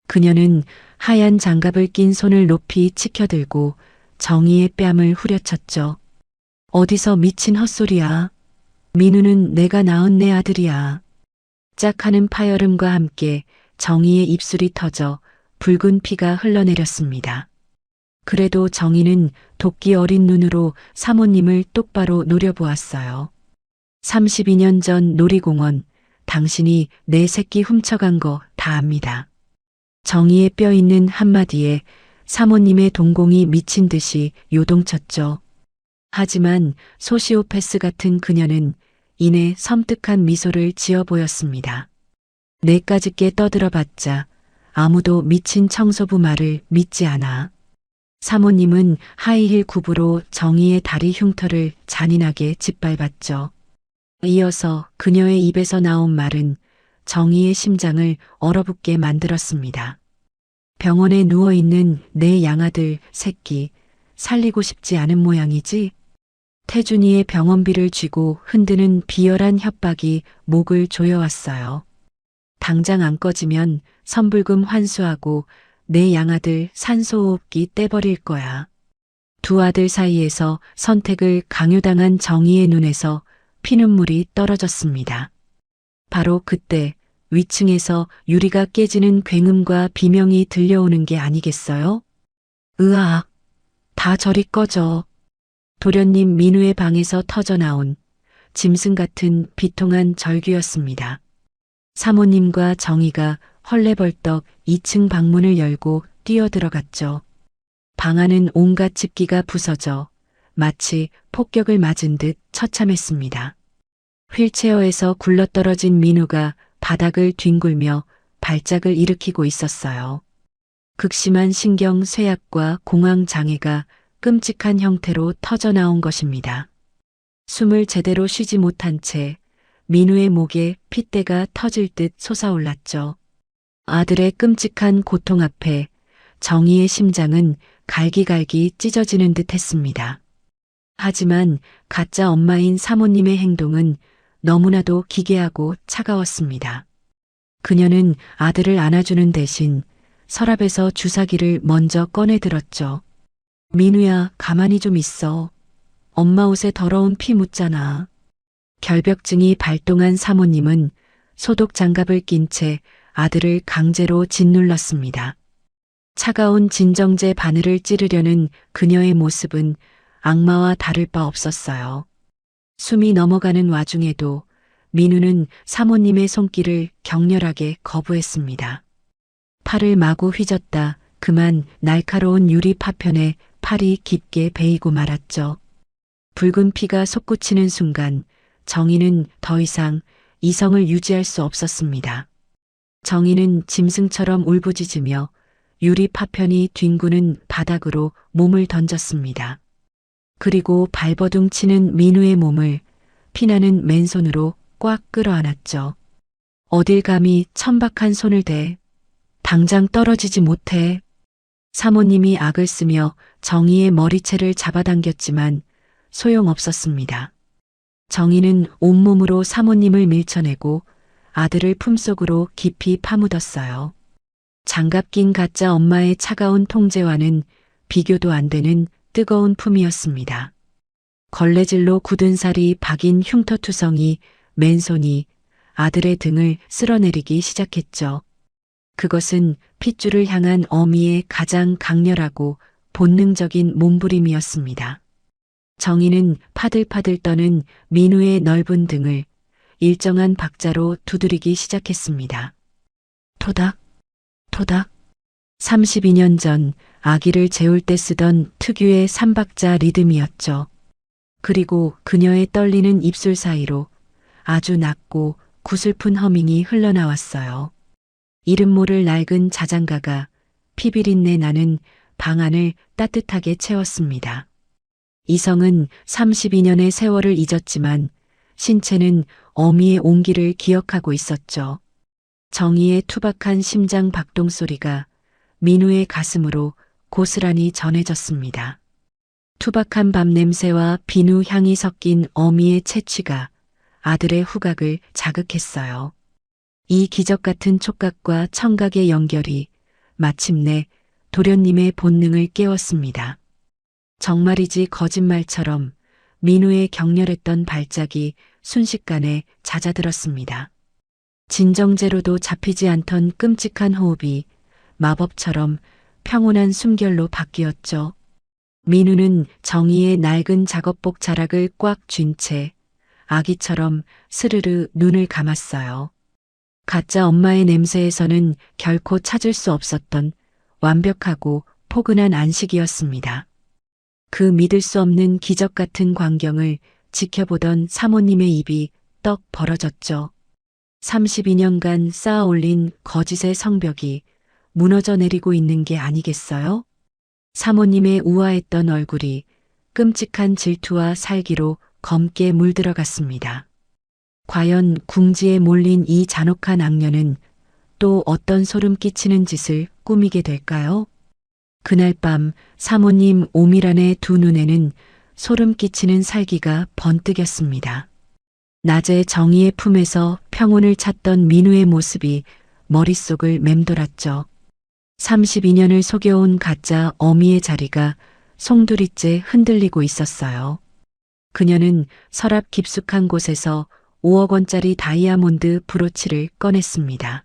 그녀는 하얀 장갑을 낀 손을 높이 치켜들고 정희의 뺨을 후려쳤죠. 어디서 미친 헛소리야. 민우는 내가 낳은 내 아들이야. 짝 하는 파열음과 함께 정희의 입술이 터져 붉은 피가 흘러내렸습니다. 그래도 정희는 도끼 어린 눈으로 사모님을 똑바로 노려보았어요. 32년 전 놀이공원, 당신이 내 새끼 훔쳐간 거 다 압니다. 정희의 뼈 있는 한마디에 사모님의 동공이 미친 듯이 요동쳤죠. 하지만 소시오패스 같은 그녀는 이내 섬뜩한 미소를 지어 보였습니다. 내까짓게 떠들어봤자 아무도 미친 청소부 말을 믿지 않아. 사모님은 하이힐 굽으로 정희의 다리 흉터를 잔인하게 짓밟았죠. 이어서 그녀의 입에서 나온 말은 정희의 심장을 얼어붙게 만들었습니다. 병원에 누워있는 내 양아들 새끼 살리고 싶지 않은 모양이지? 태준이의 병원비를 쥐고 흔드는 비열한 협박이 목을 조여왔어요. 당장 안 꺼지면 선불금 환수하고 내 양아들 산소호흡기 떼버릴 거야. 두 아들 사이에서 선택을 강요당한 정희의 눈에서 피눈물이 떨어졌습니다. 바로 그때 위층에서 유리가 깨지는 굉음과 비명이 들려오는 게 아니겠어요? 으악, 다 저리 꺼져. 도련님 민우의 방에서 터져나온 짐승 같은 비통한 절규였습니다. 사모님과 정희가 헐레벌떡 2층 방문을 열고 뛰어들어갔죠. 방 안은 온갖 집기가 부서져 마치 폭격을 맞은 듯 처참했습니다. 휠체어에서 굴러떨어진 민우가 바닥을 뒹굴며 발작을 일으키고 있었어요. 극심한 신경 쇠약과 공황 장애가 끔찍한 형태로 터져나온 것입니다. 숨을 제대로 쉬지 못한 채 민우의 목에 핏대가 터질 듯 솟아올랐죠. 아들의 끔찍한 고통 앞에 정희의 심장은 갈기갈기 찢어지는 듯 했습니다. 하지만 가짜 엄마인 사모님의 행동은 너무나도 기괴하고 차가웠습니다. 그녀는 아들을 안아주는 대신 서랍에서 주사기를 먼저 꺼내 들었죠. 민우야, 가만히 좀 있어. 엄마 옷에 더러운 피 묻잖아. 결벽증이 발동한 사모님은 소독 장갑을 낀 채 아들을 강제로 짓눌렀습니다. 차가운 진정제 바늘을 찌르려는 그녀의 모습은 악마와 다를 바 없었어요. 숨이 넘어가는 와중에도 민우는 사모님의 손길을 격렬하게 거부했습니다. 팔을 마구 휘젓다 그만 날카로운 유리 파편에 팔이 깊게 베이고 말았죠. 붉은 피가 솟구치는 순간 정희는 더 이상 이성을 유지할 수 없었습니다. 정희는 짐승처럼 울부짖으며 유리 파편이 뒹구는 바닥으로 몸을 던졌습니다. 그리고 발버둥 치는 민우의 몸을 피나는 맨손으로 꽉 끌어안았죠. 어딜 감히 천박한 손을 대. 당장 떨어지지 못해. 사모님이 악을 쓰며 정희의 머리채를 잡아당겼지만 소용없었습니다. 정희는 온몸으로 사모님을 밀쳐내고 아들을 품속으로 깊이 파묻었어요. 장갑 낀 가짜 엄마의 차가운 통제와는 비교도 안 되는 뜨거운 품이었습니다. 걸레질로 굳은 살이 박인 흉터투성이 맨손이 아들의 등을 쓸어내리기 시작했죠. 그것은 핏줄을 향한 어미의 가장 강렬하고 본능적인 몸부림이었습니다. 정희는 파들파들 떠는 민우의 넓은 등을 일정한 박자로 두드리기 시작했습니다. 토닥, 토닥. 32년 전 아기를 재울 때 쓰던 특유의 3박자 리듬이었죠. 그리고 그녀의 떨리는 입술 사이로 아주 낮고 구슬픈 허밍이 흘러나왔어요. 이름 모를 낡은 자장가가 피비린내 나는 방 안을 따뜻하게 채웠습니다. 이성은 32년의 세월을 잊었지만 신체는 어미의 온기를 기억하고 있었죠. 정희의 투박한 심장 박동 소리가 민우의 가슴으로 고스란히 전해졌습니다. 투박한 밤 냄새와 비누 향이 섞인 어미의 채취가 아들의 후각을 자극했어요. 이 기적 같은 촉각과 청각의 연결이 마침내 도련님의 본능을 깨웠습니다. 정말이지 거짓말처럼 민우의 격렬했던 발작이 순식간에 잦아들었습니다. 진정제로도 잡히지 않던 끔찍한 호흡이 마법처럼 평온한 숨결로 바뀌었죠. 민우는 정희의 낡은 작업복 자락을 꽉 쥔 채 아기처럼 스르르 눈을 감았어요. 가짜 엄마의 냄새에서는 결코 찾을 수 없었던 완벽하고 포근한 안식이었습니다. 그 믿을 수 없는 기적 같은 광경을 지켜보던 사모님의 입이 떡 벌어졌죠. 32년간 쌓아 올린 거짓의 성벽이 무너져 내리고 있는 게 아니겠어요? 사모님의 우아했던 얼굴이 끔찍한 질투와 살기로 검게 물들어갔습니다. 과연 궁지에 몰린 이 잔혹한 악녀는 또 어떤 소름 끼치는 짓을 꾸미게 될까요? 그날 밤 사모님 오밀한의 두 눈에는 소름 끼치는 살기가 번뜩였습니다. 낮에 정희의 품에서 평온을 찾던 민우의 모습이 머릿속을 맴돌았죠. 32년을 속여온 가짜 어미의 자리가 송두리째 흔들리고 있었어요. 그녀는 서랍 깊숙한 곳에서 5억 원짜리 다이아몬드 브로치를 꺼냈습니다.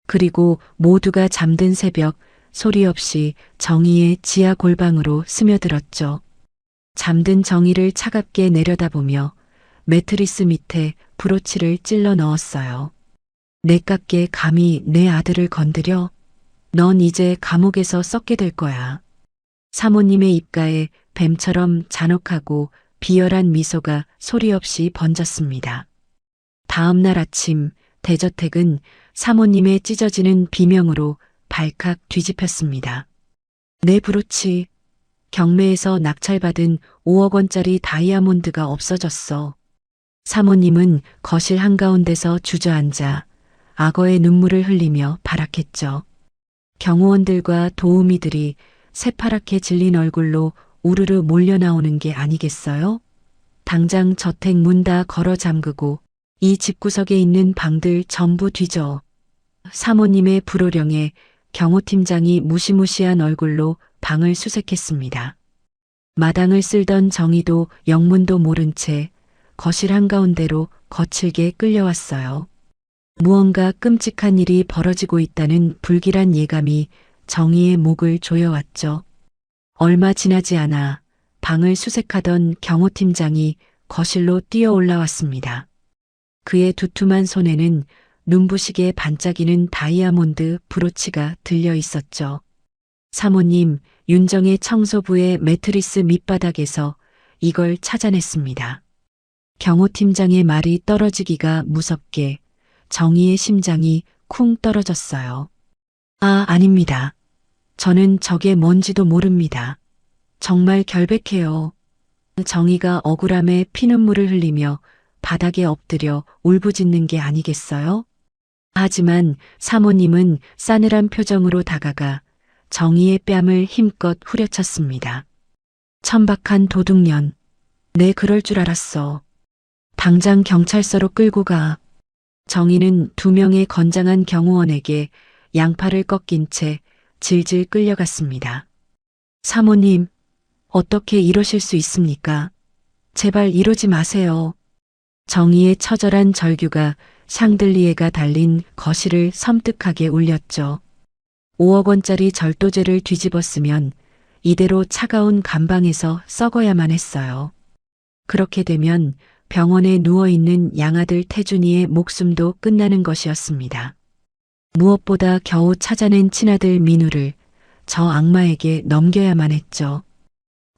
그리고 모두가 잠든 새벽 소리 없이 정희의 지하 골방으로 스며들었죠. 잠든 정희를 차갑게 내려다보며 매트리스 밑에 브로치를 찔러 넣었어요. 내깝게 감히 내 아들을 건드려? 넌 이제 감옥에서 썩게 될 거야. 사모님의 입가에 뱀처럼 잔혹하고 비열한 미소가 소리 없이 번졌습니다. 다음 날 아침 대저택은 사모님의 찢어지는 비명으로 발칵 뒤집혔습니다. 내 브로치, 경매에서 낙찰받은 5억 원짜리 다이아몬드가 없어졌어. 사모님은 거실 한가운데서 주저앉아 악어의 눈물을 흘리며 발악했죠. 경호원들과 도우미들이 새파랗게 질린 얼굴로 우르르 몰려 나오는 게 아니겠어요? 당장 저택 문 다 걸어 잠그고 이 집구석에 있는 방들 전부 뒤져. 사모님의 불호령에 경호팀장이 무시무시한 얼굴로 방을 수색했습니다. 마당을 쓸던 정희도 영문도 모른 채 거실 한가운데로 거칠게 끌려왔어요. 무언가 끔찍한 일이 벌어지고 있다는 불길한 예감이 정희의 목을 조여왔죠. 얼마 지나지 않아 방을 수색하던 경호팀장이 거실로 뛰어 올라왔습니다. 그의 두툼한 손에는 눈부시게 반짝이는 다이아몬드 브로치가 들려 있었죠. 사모님, 윤정의 청소부의 매트리스 밑바닥에서 이걸 찾아냈습니다. 경호팀장의 말이 떨어지기가 무섭게 정희의 심장이 쿵 떨어졌어요. 아, 아닙니다. 저는 저게 뭔지도 모릅니다. 정말 결백해요. 정희가 억울함에 피눈물을 흘리며 바닥에 엎드려 울부짖는 게 아니겠어요? 하지만 사모님은 싸늘한 표정으로 다가가 정희의 뺨을 힘껏 후려쳤습니다. 천박한 도둑년. 내 그럴 줄 알았어. 당장 경찰서로 끌고 가. 정희는 2명의 건장한 경호원에게 양팔을 꺾인 채 질질 끌려갔습니다. 사모님, 어떻게 이러실 수 있습니까? 제발 이러지 마세요. 정희의 처절한 절규가 샹들리에가 달린 거실을 섬뜩하게 울렸죠. 5억 원짜리 절도죄를 뒤집었으면 이대로 차가운 감방에서 썩어야만 했어요. 그렇게 되면 병원에 누워있는 양아들 태준이의 목숨도 끝나는 것이었습니다. 무엇보다 겨우 찾아낸 친아들 민우를 저 악마에게 넘겨야만 했죠.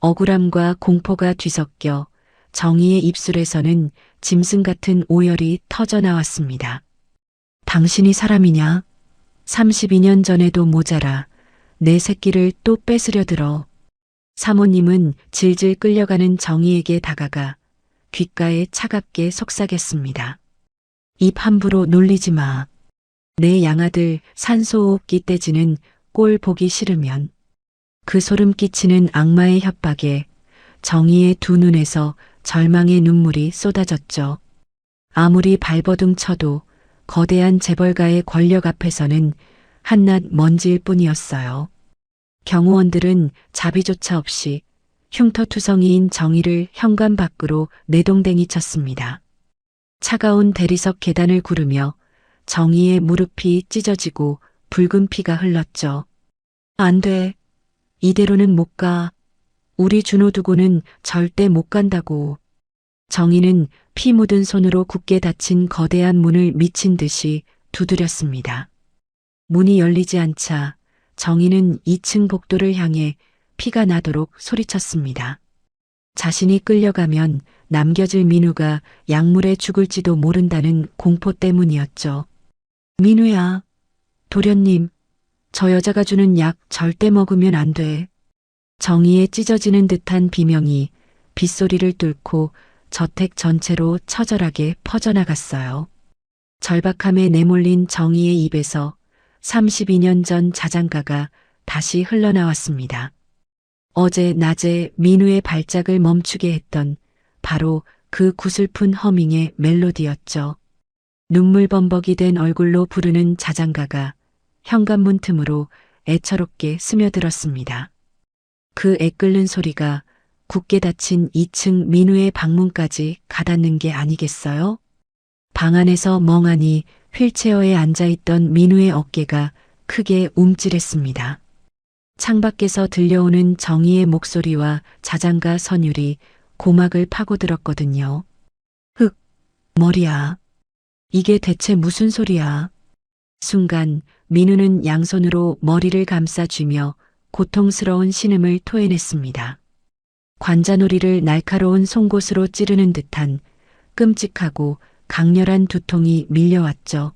억울함과 공포가 뒤섞여 정희의 입술에서는 짐승 같은 오열이 터져나왔습니다. 당신이 사람이냐? 32년 전에도 모자라 내 새끼를 또 뺏으려 들어. 사모님은 질질 끌려가는 정희에게 다가가 귓가에 차갑게 속삭였습니다. 입 함부로 놀리지 마. 내 양아들 산소호흡기 떼지는 꼴 보기 싫으면. 그 소름 끼치는 악마의 협박에 정희의 두 눈에서 절망의 눈물이 쏟아졌죠. 아무리 발버둥 쳐도 거대한 재벌가의 권력 앞에서는 한낱 먼지일 뿐이었어요. 경호원들은 자비조차 없이 흉터투성이인 정희를 현관 밖으로 내동댕이 쳤습니다. 차가운 대리석 계단을 구르며 정희의 무릎이 찢어지고 붉은 피가 흘렀죠. 안 돼. 이대로는 못 가. 우리 준호 두고는 절대 못 간다고. 정희는 피 묻은 손으로 굳게 닫힌 거대한 문을 미친 듯이 두드렸습니다. 문이 열리지 않자 정희는 2층 복도를 향해 피가 나도록 소리쳤습니다. 자신이 끌려가면 남겨질 민우가 약물에 죽을지도 모른다는 공포 때문이었죠. 민우야, 도련님, 저 여자가 주는 약 절대 먹으면 안 돼. 정희의 찢어지는 듯한 비명이 빗소리를 뚫고 저택 전체로 처절하게 퍼져나갔어요. 절박함에 내몰린 정희의 입에서 32년 전 자장가가 다시 흘러나왔습니다. 어제 낮에 민우의 발작을 멈추게 했던 바로 그 구슬픈 허밍의 멜로디였죠. 눈물범벅이 된 얼굴로 부르는 자장가가 현관문 틈으로 애처롭게 스며들었습니다. 그 애끓는 소리가 굳게 닫힌 2층 민우의 방문까지 가닿는 게 아니겠어요? 방 안에서 멍하니 휠체어에 앉아있던 민우의 어깨가 크게 움찔했습니다. 창밖에서 들려오는 정희의 목소리와 자장가 선율이 고막을 파고들었거든요. 흑, 머리야. 이게 대체 무슨 소리야? 순간 민우는 양손으로 머리를 감싸쥐며 고통스러운 신음을 토해냈습니다. 관자놀이를 날카로운 송곳으로 찌르는 듯한 끔찍하고 강렬한 두통이 밀려왔죠.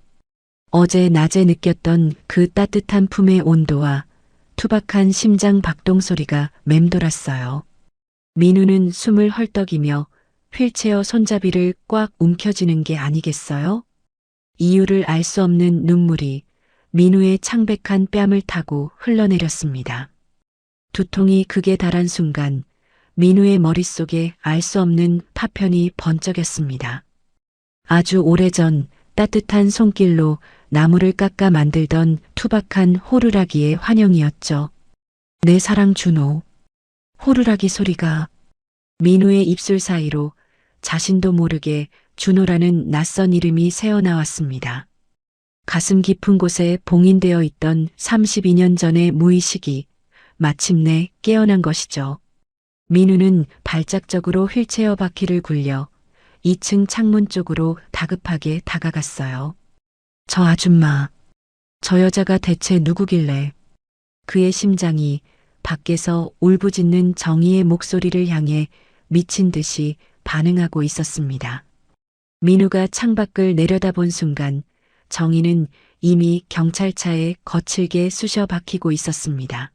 어제 낮에 느꼈던 그 따뜻한 품의 온도와 투박한 심장 박동 소리가 맴돌았어요. 민우는 숨을 헐떡이며 휠체어 손잡이를 꽉 움켜쥐는 게 아니겠어요? 이유를 알 수 없는 눈물이 민우의 창백한 뺨을 타고 흘러내렸습니다. 두통이 극에 달한 순간 민우의 머릿속에 알 수 없는 파편이 번쩍였습니다. 아주 오래전 따뜻한 손길로 나무를 깎아 만들던 투박한 호루라기의 환영이었죠. 내 사랑 준호. 호루라기 소리가 민우의 입술 사이로 자신도 모르게 준호라는 낯선 이름이 새어나왔습니다. 가슴 깊은 곳에 봉인되어 있던 32년 전의 무의식이 마침내 깨어난 것이죠. 민우는 발작적으로 휠체어 바퀴를 굴려 2층 창문 쪽으로 다급하게 다가갔어요. 저 아줌마, 저 여자가 대체 누구길래? 그의 심장이 밖에서 울부짖는 정희의 목소리를 향해 미친 듯이 반응하고 있었습니다. 민우가 창밖을 내려다본 순간 정희는 이미 경찰차에 거칠게 쑤셔 박히고 있었습니다.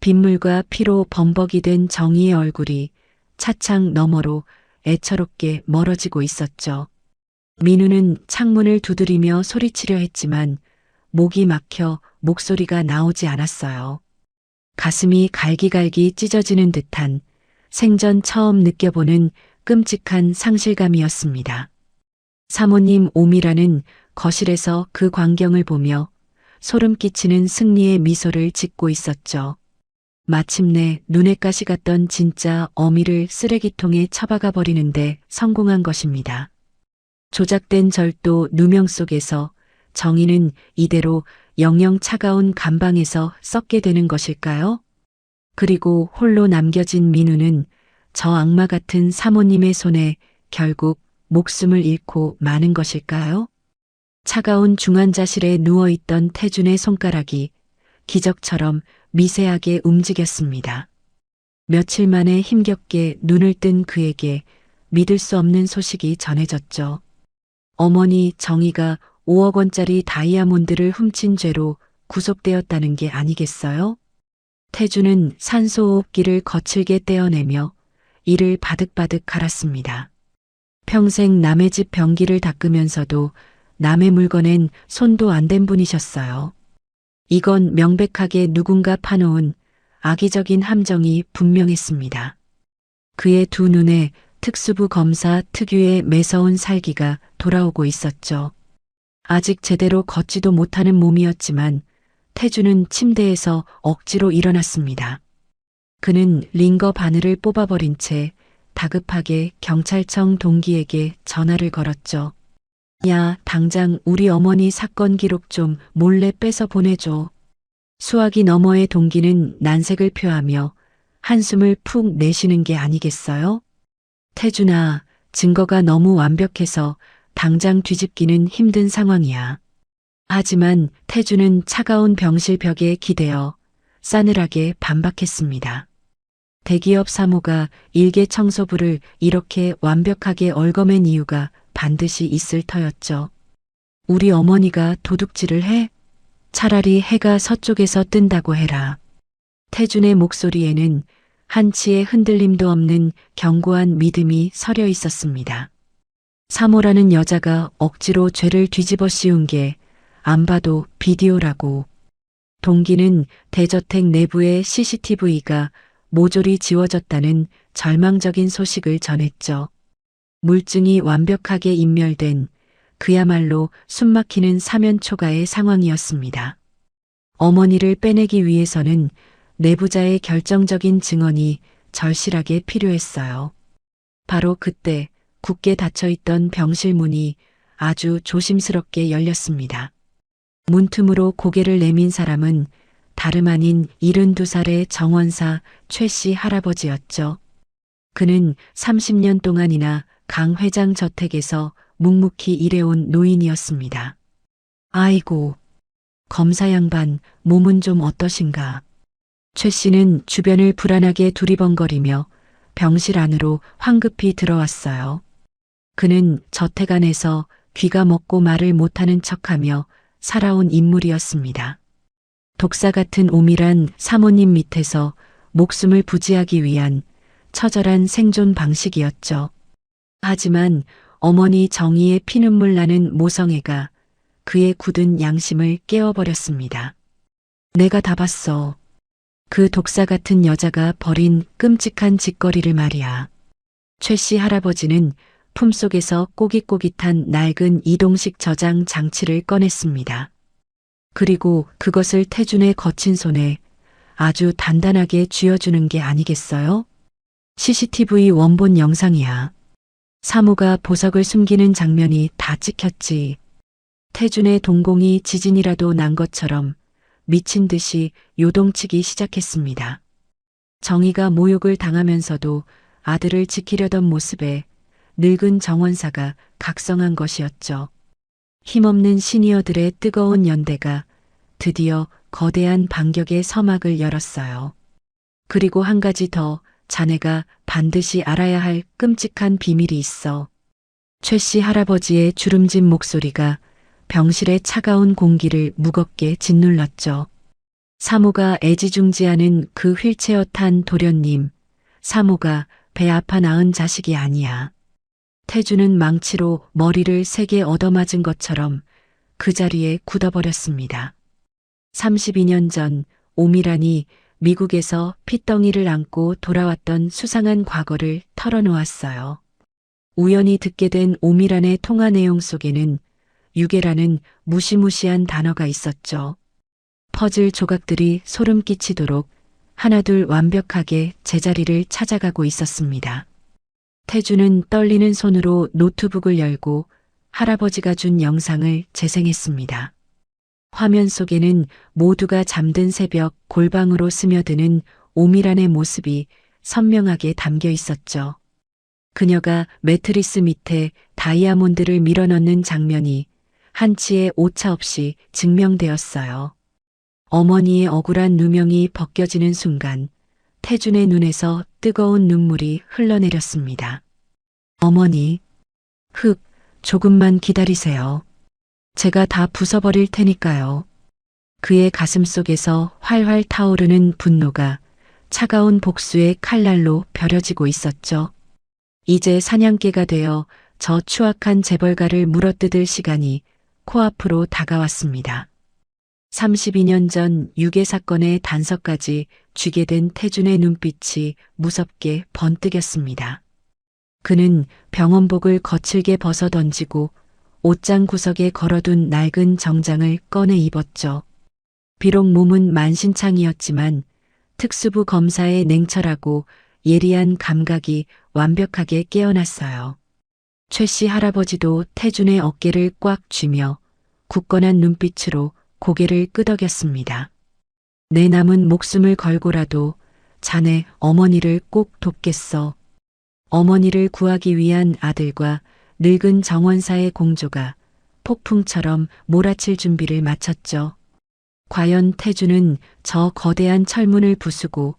빗물과 피로 범벅이 된 정희의 얼굴이 차창 너머로 애처롭게 멀어지고 있었죠. 민우는 창문을 두드리며 소리치려 했지만 목이 막혀 목소리가 나오지 않았어요. 가슴이 갈기갈기 찢어지는 듯한 생전 처음 느껴보는 끔찍한 상실감이었습니다. 사모님 오미라는 거실에서 그 광경을 보며 소름 끼치는 승리의 미소를 짓고 있었죠. 마침내 눈에 가시 같던 진짜 어미를 쓰레기통에 처박아 버리는데 성공한 것입니다. 조작된 절도 누명 속에서 정희는 이대로 영영 차가운 감방에서 썩게 되는 것일까요? 그리고 홀로 남겨진 민우는 저 악마 같은 사모님의 손에 결국 목숨을 잃고 마는 것일까요? 차가운 중환자실에 누워있던 태준의 손가락이 기적처럼 미세하게 움직였습니다. 며칠 만에 힘겹게 눈을 뜬 그에게 믿을 수 없는 소식이 전해졌죠. 어머니 정희가 5억 원짜리 다이아몬드를 훔친 죄로 구속되었다는 게 아니겠어요? 태준은 산소호흡기를 거칠게 떼어내며 이를 바득바득 갈았습니다. 평생 남의 집 변기를 닦으면서도 남의 물건엔 손도 안 댄 분이셨어요. 이건 명백하게 누군가 파놓은 악의적인 함정이 분명했습니다. 그의 두 눈에 특수부 검사 특유의 매서운 살기가 돌아오고 있었죠. 아직 제대로 걷지도 못하는 몸이었지만 태주는 침대에서 억지로 일어났습니다. 그는 링거 바늘을 뽑아버린 채 다급하게 경찰청 동기에게 전화를 걸었죠. 야, 당장 우리 어머니 사건 기록 좀 몰래 뺏어 보내줘. 수화기 너머의 동기는 난색을 표하며 한숨을 푹 내쉬는 게 아니겠어요? 태준아, 증거가 너무 완벽해서 당장 뒤집기는 힘든 상황이야. 하지만 태준은 차가운 병실 벽에 기대어 싸늘하게 반박했습니다. 대기업 사모가 일개 청소부를 이렇게 완벽하게 얽어맨 이유가 반드시 있을 터였죠. 우리 어머니가 도둑질을 해? 차라리 해가 서쪽에서 뜬다고 해라. 태준의 목소리에는 한치의 흔들림도 없는 견고한 믿음이 서려 있었습니다. 사모라는 여자가 억지로 죄를 뒤집어 씌운 게 안 봐도 비디오라고. 동기는 대저택 내부의 CCTV가 모조리 지워졌다는 절망적인 소식을 전했죠. 물증이 완벽하게 인멸된 그야말로 숨막히는 사면초가의 상황이었습니다. 어머니를 빼내기 위해서는 내부자의 결정적인 증언이 절실하게 필요했어요. 바로 그때 굳게 닫혀있던 병실 문이 아주 조심스럽게 열렸습니다. 문틈으로 고개를 내민 사람은 다름 아닌 72살의 정원사 최 씨 할아버지였죠. 그는 30년 동안이나 강 회장 저택에서 묵묵히 일해온 노인이었습니다. 아이고, 검사 양반, 몸은 좀 어떠신가? 최 씨는 주변을 불안하게 두리번거리며 병실 안으로 황급히 들어왔어요. 그는 저택 안에서 귀가 먹고 말을 못하는 척하며 살아온 인물이었습니다. 독사 같은 오밀한 사모님 밑에서 목숨을 부지하기 위한 처절한 생존 방식이었죠. 하지만 어머니 정의의 피눈물 나는 모성애가 그의 굳은 양심을 깨워버렸습니다. 내가 다 봤어. 그 독사 같은 여자가 벌인 끔찍한 짓거리를 말이야. 최 씨 할아버지는 품속에서 꼬깃꼬깃한 낡은 이동식 저장 장치를 꺼냈습니다. 그리고 그것을 태준의 거친 손에 아주 단단하게 쥐어주는 게 아니겠어요? CCTV 원본 영상이야. 사모가 보석을 숨기는 장면이 다 찍혔지. 태준의 동공이 지진이라도 난 것처럼 미친 듯이 요동치기 시작했습니다. 정의가 모욕을 당하면서도 아들을 지키려던 모습에 늙은 정원사가 각성한 것이었죠. 힘없는 시니어들의 뜨거운 연대가 드디어 거대한 반격의 서막을 열었어요. 그리고 한 가지 더, 자네가 반드시 알아야 할 끔찍한 비밀이 있어. 최 씨 할아버지의 주름진 목소리가 병실의 차가운 공기를 무겁게 짓눌렀죠. 사모가 애지중지하는 그 휠체어 탄 도련님, 사모가 배 아파 낳은 자식이 아니야. 태주는 망치로 머리를 세게 얻어맞은 것처럼 그 자리에 굳어버렸습니다. 32년 전 오미란이 미국에서 핏덩이를 안고 돌아왔던 수상한 과거를 털어놓았어요. 우연히 듣게 된 오미란의 통화 내용 속에는 유괴라는 무시무시한 단어가 있었죠. 퍼즐 조각들이 소름 끼치도록 하나둘 완벽하게 제자리를 찾아가고 있었습니다. 태주는 떨리는 손으로 노트북을 열고 할아버지가 준 영상을 재생했습니다. 화면 속에는 모두가 잠든 새벽 골방으로 스며드는 오미란의 모습이 선명하게 담겨 있었죠. 그녀가 매트리스 밑에 다이아몬드를 밀어넣는 장면이 한치의 오차 없이 증명되었어요. 어머니의 억울한 누명이 벗겨지는 순간 태준의 눈에서 뜨거운 눈물이 흘러내렸습니다. 어머니, 조금만 기다리세요. 제가 다 부숴버릴 테니까요. 그의 가슴 속에서 활활 타오르는 분노가 차가운 복수의 칼날로 벼려지고 있었죠. 이제 사냥개가 되어 저 추악한 재벌가를 물어뜯을 시간이 코앞으로 다가왔습니다. 32년 전 유괴 사건의 단서까지 쥐게 된 태준의 눈빛이 무섭게 번뜩였습니다. 그는 병원복을 거칠게 벗어 던지고 옷장 구석에 걸어둔 낡은 정장을 꺼내 입었죠. 비록 몸은 만신창이었지만 특수부 검사의 냉철하고 예리한 감각이 완벽하게 깨어났어요. 최 씨 할아버지도 태준의 어깨를 꽉 쥐며 굳건한 눈빛으로 고개를 끄덕였습니다. 내 남은 목숨을 걸고라도 자네 어머니를 꼭 돕겠어. 어머니를 구하기 위한 아들과 늙은 정원사의 공조가 폭풍처럼 몰아칠 준비를 마쳤죠. 과연 태준은 저 거대한 철문을 부수고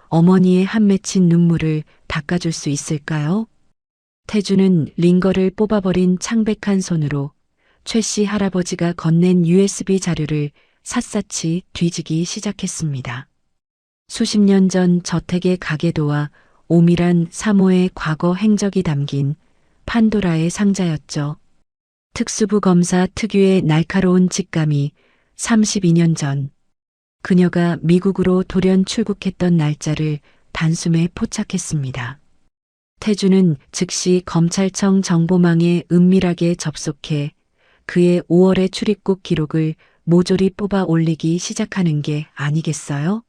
어머니의 한 맺힌 눈물을 닦아줄 수 있을까요? 태준은 링거를 뽑아버린 창백한 손으로 최 씨 할아버지가 건넨 USB 자료를 샅샅이 뒤지기 시작했습니다. 수십 년 전 저택의 가계도와 오밀한 사모의 과거 행적이 담긴 판도라의 상자였죠. 특수부 검사 특유의 날카로운 직감이 32년 전 그녀가 미국으로 돌연 출국했던 날짜를 단숨에 포착했습니다. 태준은 즉시 검찰청 정보망에 은밀하게 접속해 그의 5월의 출입국 기록을 모조리 뽑아 올리기 시작하는 게 아니겠어요?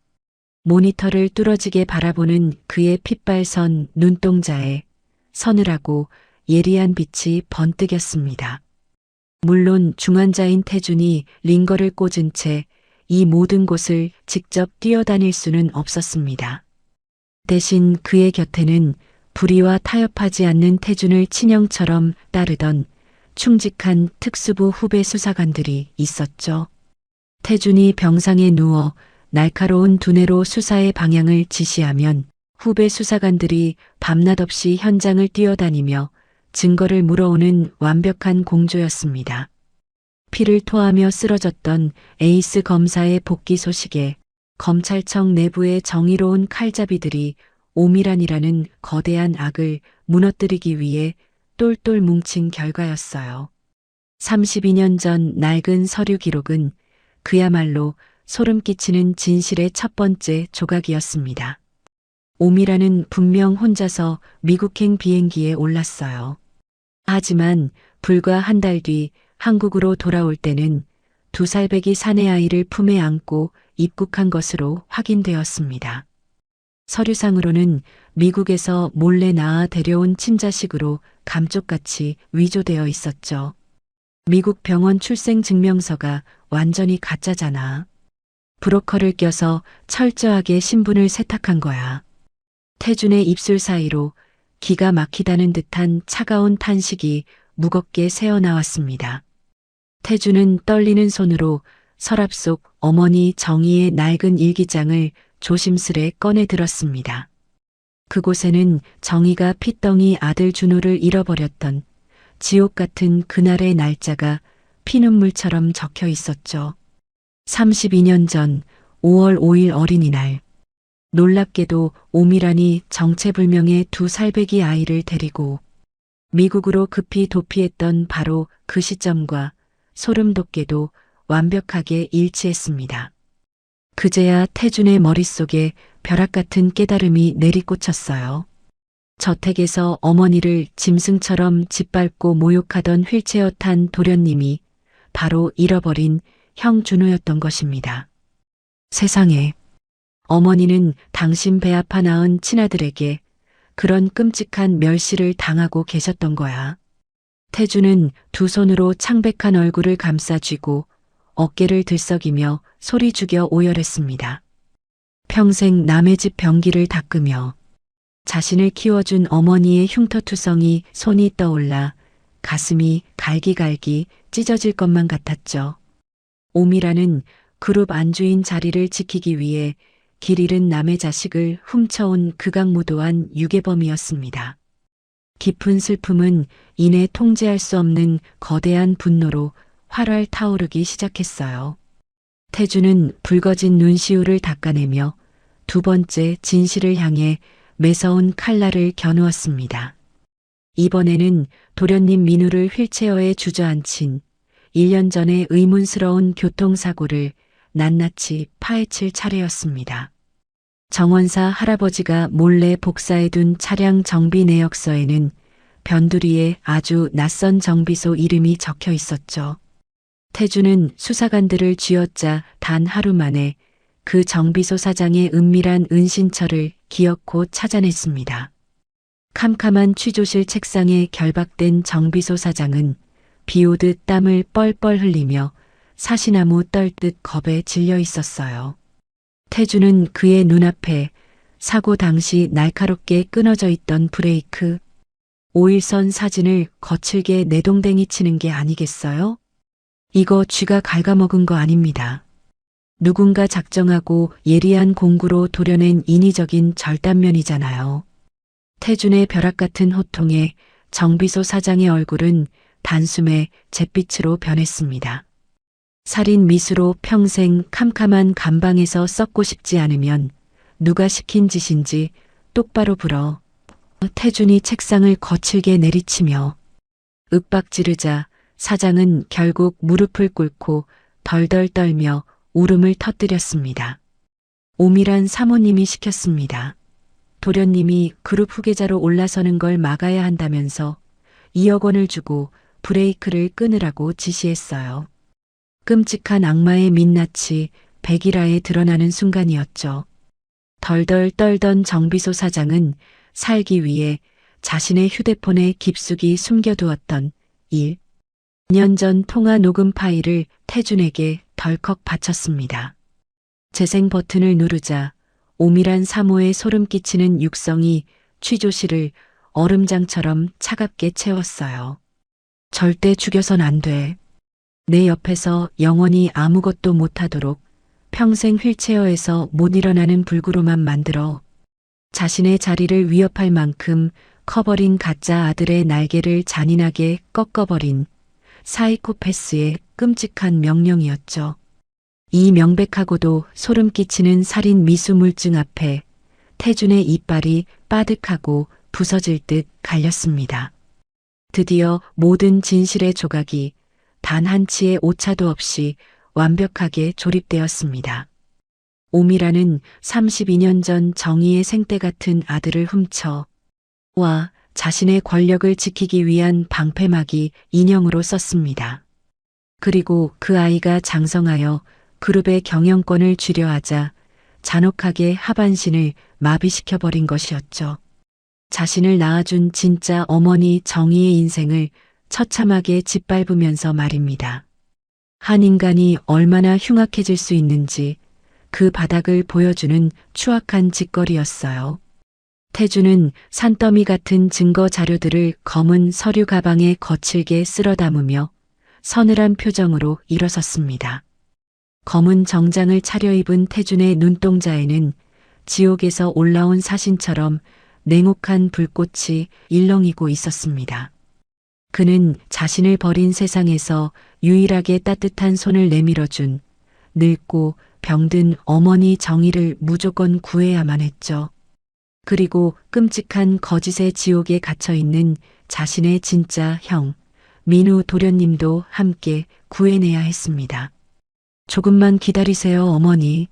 모니터를 뚫어지게 바라보는 그의 핏발선 눈동자에 서늘하고 예리한 빛이 번뜩였습니다. 물론 중환자인 태준이 링거를 꽂은 채 이 모든 곳을 직접 뛰어다닐 수는 없었습니다. 대신 그의 곁에는 불의와 타협하지 않는 태준을 친형처럼 따르던 충직한 특수부 후배 수사관들이 있었죠. 태준이 병상에 누워 날카로운 두뇌로 수사의 방향을 지시하면 후배 수사관들이 밤낮 없이 현장을 뛰어다니며 증거를 물어오는 완벽한 공조였습니다. 피를 토하며 쓰러졌던 에이스 검사의 복귀 소식에 검찰청 내부의 정의로운 칼잡이들이 오미란이라는 거대한 악을 무너뜨리기 위해 똘똘 뭉친 결과였어요. 32년 전 낡은 서류 기록은 그야말로 소름 끼치는 진실의 첫 번째 조각이었습니다. 오미란은 분명 혼자서 미국행 비행기에 올랐어요. 하지만 불과 한 달 뒤 한국으로 돌아올 때는 2살배기 사내아이를 품에 안고 입국한 것으로 확인되었습니다. 서류상으로는 미국에서 몰래 낳아 데려온 친자식으로 감쪽같이 위조되어 있었죠. 미국 병원 출생 증명서가 완전히 가짜잖아. 브로커를 껴서 철저하게 신분을 세탁한 거야. 태준의 입술 사이로 기가 막히다는 듯한 차가운 탄식이 무겁게 새어나왔습니다. 태준은 떨리는 손으로 서랍 속 어머니 정희의 낡은 일기장을 조심스레 꺼내 들었습니다. 그곳에는 정희가 핏덩이 아들 준호를 잃어버렸던 지옥 같은 그날의 날짜가 피눈물처럼 적혀 있었죠. 32년 전 5월 5일 어린이날. 놀랍게도 오미란이 정체불명의 2살배기 아이를 데리고 미국으로 급히 도피했던 바로 그 시점과 소름 돋게도 완벽하게 일치했습니다. 그제야 태준의 머릿속에 벼락 같은 깨달음이 내리꽂혔어요. 저택에서 어머니를 짐승처럼 짓밟고 모욕하던 휠체어 탄 도련님이 바로 잃어버린 형 준호였던 것입니다. 세상에, 어머니는 당신 배 아파 낳은 친아들에게 그런 끔찍한 멸시를 당하고 계셨던 거야. 태준은 두 손으로 창백한 얼굴을 감싸 쥐고 어깨를 들썩이며 소리 죽여 오열했습니다. 평생 남의 집 변기를 닦으며 자신을 키워준 어머니의 흉터투성이 손이 떠올라 가슴이 갈기갈기 찢어질 것만 같았죠. 오미라는 그룹 안주인 자리를 지키기 위해 길 잃은 남의 자식을 훔쳐온 극악무도한 유괴범이었습니다. 깊은 슬픔은 이내 통제할 수 없는 거대한 분노로 활활 타오르기 시작했어요. 태준은 붉어진 눈시울을 닦아내며 두 번째 진실을 향해 매서운 칼날을 겨누었습니다. 이번에는 도련님 민우를 휠체어에 주저앉힌 1년 전의 의문스러운 교통사고를 낱낱이 파헤칠 차례였습니다. 정원사 할아버지가 몰래 복사해둔 차량 정비 내역서에는 변두리에 아주 낯선 정비소 이름이 적혀 있었죠. 태주는 수사관들을 쥐어짜 단 하루 만에 그 정비소 사장의 은밀한 은신처를 기어코 찾아냈습니다. 캄캄한 취조실 책상에 결박된 정비소 사장은 비오듯 땀을 뻘뻘 흘리며 사시나무 떨듯 겁에 질려 있었어요. 태주는 그의 눈앞에 사고 당시 날카롭게 끊어져 있던 브레이크, 5일선 사진을 거칠게 내동댕이 치는 게 아니겠어요? 이거 쥐가 갉아먹은 거 아닙니다. 누군가 작정하고 예리한 공구로 도려낸 인위적인 절단면이잖아요. 태준의 벼락 같은 호통에 정비소 사장의 얼굴은 단숨에 잿빛으로 변했습니다. 살인 미수로 평생 캄캄한 감방에서 썩고 싶지 않으면 누가 시킨 짓인지 똑바로 불어. 태준이 책상을 거칠게 내리치며 윽박지르자 사장은 결국 무릎을 꿇고 덜덜 떨며 울음을 터뜨렸습니다. 오밀한 사모님이 시켰습니다. 도련님이 그룹 후계자로 올라서는 걸 막아야 한다면서 2억 원을 주고 브레이크를 끊으라고 지시했어요. 끔찍한 악마의 민낯이 백일하에 드러나는 순간이었죠. 덜덜 떨던 정비소 사장은 살기 위해 자신의 휴대폰에 깊숙이 숨겨두었던 1년 전 통화 녹음 파일을 태준에게 덜컥 바쳤습니다. 재생 버튼을 누르자 오밀한 사모에 소름 끼치는 육성이 취조실을 얼음장처럼 차갑게 채웠어요. 절대 죽여선 안 돼. 내 옆에서 영원히 아무것도 못하도록 평생 휠체어에서 못 일어나는 불구로만 만들어. 자신의 자리를 위협할 만큼 커버린 가짜 아들의 날개를 잔인하게 꺾어버린 사이코패스의 끔찍한 명령이었죠. 이 명백하고도 소름 끼치는 살인 미수물증 앞에 태준의 이빨이 빠득하고 부서질 듯 갈렸습니다. 드디어 모든 진실의 조각이 단 한 치의 오차도 없이 완벽하게 조립되었습니다. 오미라는 32년 전 정의의 생떼 같은 아들을 훔쳐 와 자신의 권력을 지키기 위한 방패막이 인형으로 썼습니다. 그리고 그 아이가 장성하여 그룹의 경영권을 쥐려 하자 잔혹하게 하반신을 마비시켜버린 것이었죠. 자신을 낳아준 진짜 어머니 정의의 인생을 처참하게 짓밟으면서 말입니다. 한 인간이 얼마나 흉악해질 수 있는지 그 바닥을 보여주는 추악한 짓거리였어요. 태주는 산더미 같은 증거 자료들을 검은 서류 가방에 거칠게 쓸어 담으며 서늘한 표정으로 일어섰습니다. 검은 정장을 차려입은 태준의 눈동자에는 지옥에서 올라온 사신처럼 냉혹한 불꽃이 일렁이고 있었습니다. 그는 자신을 버린 세상에서 유일하게 따뜻한 손을 내밀어준 늙고 병든 어머니 정의를 무조건 구해야만 했죠. 그리고 끔찍한 거짓의 지옥에 갇혀있는 자신의 진짜 형, 민우 도련님도 함께 구해내야 했습니다. 조금만 기다리세요, 어머니.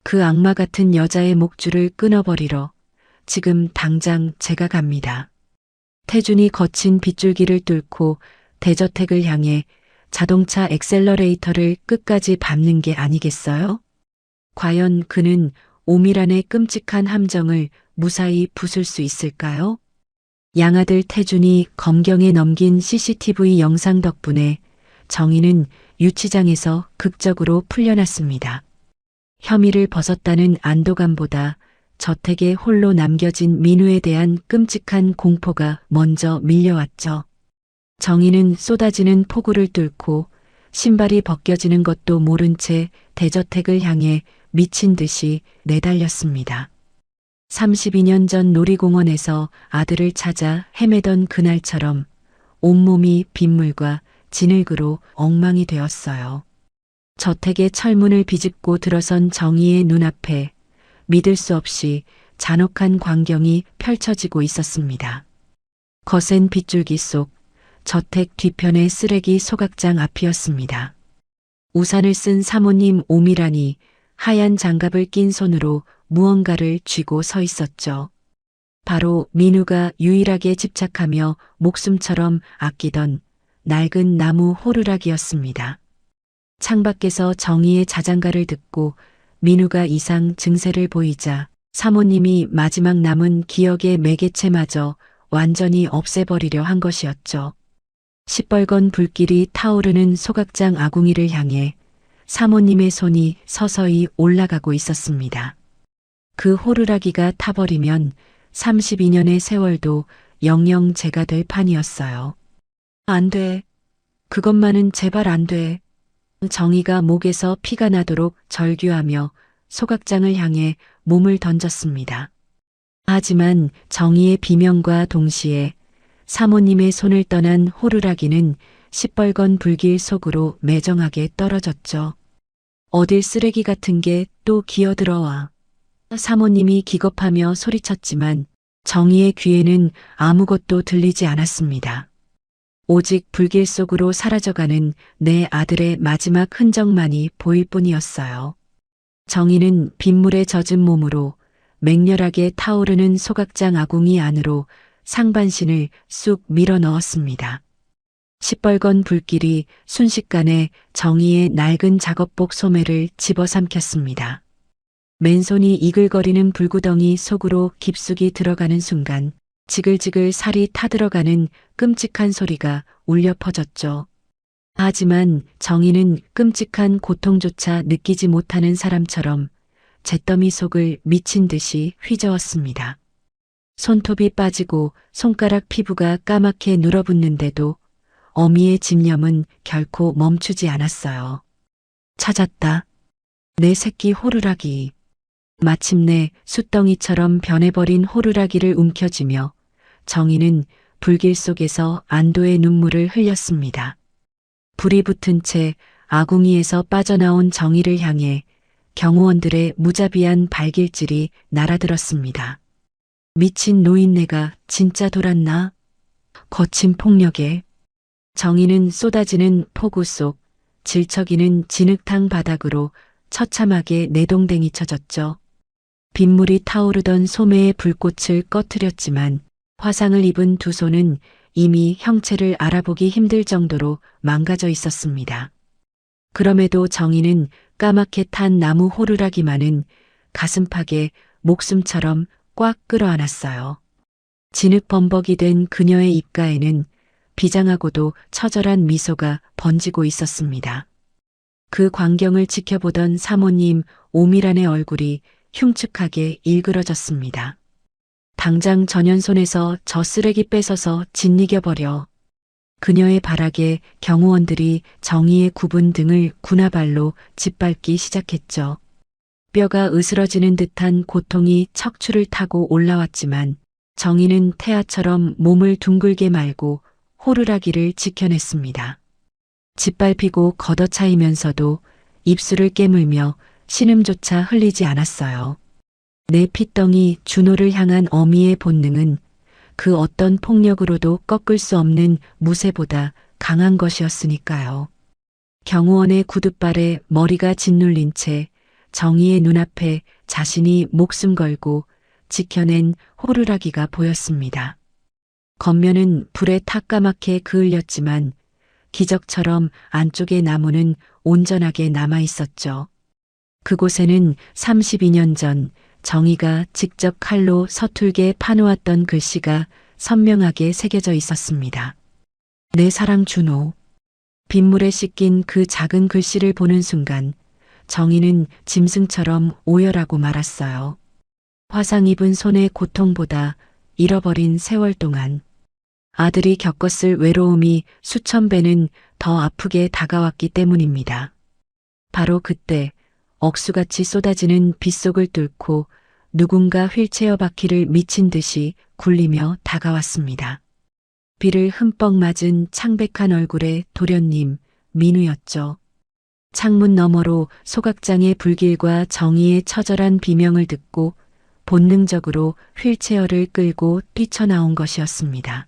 그 악마 같은 여자의 목줄을 끊어버리러 지금 당장 제가 갑니다. 태준이 거친 빗줄기를 뚫고 대저택을 향해 자동차 엑셀러레이터를 끝까지 밟는 게 아니겠어요? 과연 그는 오미란의 끔찍한 함정을 무사히 부술 수 있을까요? 양아들 태준이 검경에 넘긴 CCTV 영상 덕분에 정의는 유치장에서 극적으로 풀려났습니다. 혐의를 벗었다는 안도감보다 저택에 홀로 남겨진 민우에 대한 끔찍한 공포가 먼저 밀려왔죠. 정의는 쏟아지는 폭우를 뚫고 신발이 벗겨지는 것도 모른 채 대저택을 향해 미친 듯이 내달렸습니다. 32년 전 놀이공원에서 아들을 찾아 헤매던 그날처럼 온몸이 빗물과 진흙으로 엉망이 되었어요. 저택의 철문을 비집고 들어선 정의의 눈앞에 믿을 수 없이 잔혹한 광경이 펼쳐지고 있었습니다. 거센 빗줄기 속 저택 뒤편의 쓰레기 소각장 앞이었습니다. 우산을 쓴 사모님 오미란이 하얀 장갑을 낀 손으로 무언가를 쥐고 서 있었죠. 바로 민우가 유일하게 집착하며 목숨처럼 아끼던 낡은 나무 호루라기였습니다. 창밖에서 정희의 자장가를 듣고 민우가 이상 증세를 보이자 사모님이 마지막 남은 기억의 매개체마저 완전히 없애버리려 한 것이었죠. 시뻘건 불길이 타오르는 소각장 아궁이를 향해 사모님의 손이 서서히 올라가고 있었습니다. 그 호루라기가 타버리면 32년의 세월도 영영 제가 될 판이었어요. 안 돼. 그것만은 제발 안 돼. 정희가 목에서 피가 나도록 절규하며 소각장을 향해 몸을 던졌습니다. 하지만 정희의 비명과 동시에 사모님의 손을 떠난 호루라기는 시뻘건 불길 속으로 매정하게 떨어졌죠. 어딜 쓰레기 같은 게 또 기어들어와. 사모님이 기겁하며 소리쳤지만 정희의 귀에는 아무것도 들리지 않았습니다. 오직 불길 속으로 사라져가는 내 아들의 마지막 흔적만이 보일 뿐이었어요. 정희는 빗물에 젖은 몸으로 맹렬하게 타오르는 소각장 아궁이 안으로 상반신을 쑥 밀어 넣었습니다. 시뻘건 불길이 순식간에 정희의 낡은 작업복 소매를 집어삼켰습니다. 맨손이 이글거리는 불구덩이 속으로 깊숙이 들어가는 순간 지글지글 살이 타들어가는 끔찍한 소리가 울려 퍼졌죠. 하지만 정희는 끔찍한 고통조차 느끼지 못하는 사람처럼 잿더미 속을 미친 듯이 휘저었습니다. 손톱이 빠지고 손가락 피부가 까맣게 눌어붙는데도 어미의 집념은 결코 멈추지 않았어요. 찾았다. 내 새끼 호루라기. 마침내 숫덩이처럼 변해버린 호루라기를 움켜쥐며 정희는 불길 속에서 안도의 눈물을 흘렸습니다. 불이 붙은 채 아궁이에서 빠져나온 정희를 향해 경호원들의 무자비한 발길질이 날아들었습니다. 미친 노인네가 진짜 돌았나? 거친 폭력에. 정희는 쏟아지는 폭우 속 질척이는 진흙탕 바닥으로 처참하게 내동댕이 쳐졌죠. 빗물이 타오르던 소매의 불꽃을 꺼트렸지만 화상을 입은 두 손은 이미 형체를 알아보기 힘들 정도로 망가져 있었습니다. 그럼에도 정희는 까맣게 탄 나무 호루라기만은 가슴팍에 목숨처럼 꽉 끌어안았어요. 진흙범벅이 된 그녀의 입가에는 비장하고도 처절한 미소가 번지고 있었습니다. 그 광경을 지켜보던 사모님 오미란의 얼굴이 흉측하게 일그러졌습니다. 당장 전현손에서 저 쓰레기 뺏어서 짓이겨버려. 그녀의 발악에 경호원들이 정희의 굽은 등을 군화발로 짓밟기 시작했죠. 뼈가 으스러지는 듯한 고통이 척추를 타고 올라왔지만 정희는 태아처럼 몸을 둥글게 말고 호루라기를 지켜냈습니다. 짓밟히고 걷어차이면서도 입술을 깨물며 신음조차 흘리지 않았어요. 내 핏덩이 준호를 향한 어미의 본능은 그 어떤 폭력으로도 꺾을 수 없는 무쇠보다 강한 것이었으니까요. 경호원의 구둣발에 머리가 짓눌린 채 정희의 눈앞에 자신이 목숨 걸고 지켜낸 호루라기가 보였습니다. 겉면은 불에 탁까맣게 그을렸지만 기적처럼 안쪽의 나무는 온전하게 남아 있었죠. 그곳에는 32년 전 정희가 직접 칼로 서툴게 파놓았던 글씨가 선명하게 새겨져 있었습니다. 내 사랑 준호. 빗물에 씻긴 그 작은 글씨를 보는 순간 정희는 짐승처럼 오열하고 말았어요. 화상 입은 손의 고통보다 잃어버린 세월 동안 아들이 겪었을 외로움이 수천 배는 더 아프게 다가왔기 때문입니다. 바로 그때 억수같이 쏟아지는 빗속을 뚫고 누군가 휠체어 바퀴를 미친 듯이 굴리며 다가왔습니다. 비를 흠뻑 맞은 창백한 얼굴의 도련님 민우였죠. 창문 너머로 소각장의 불길과 정의의 처절한 비명을 듣고 본능적으로 휠체어를 끌고 뛰쳐나온 것이었습니다.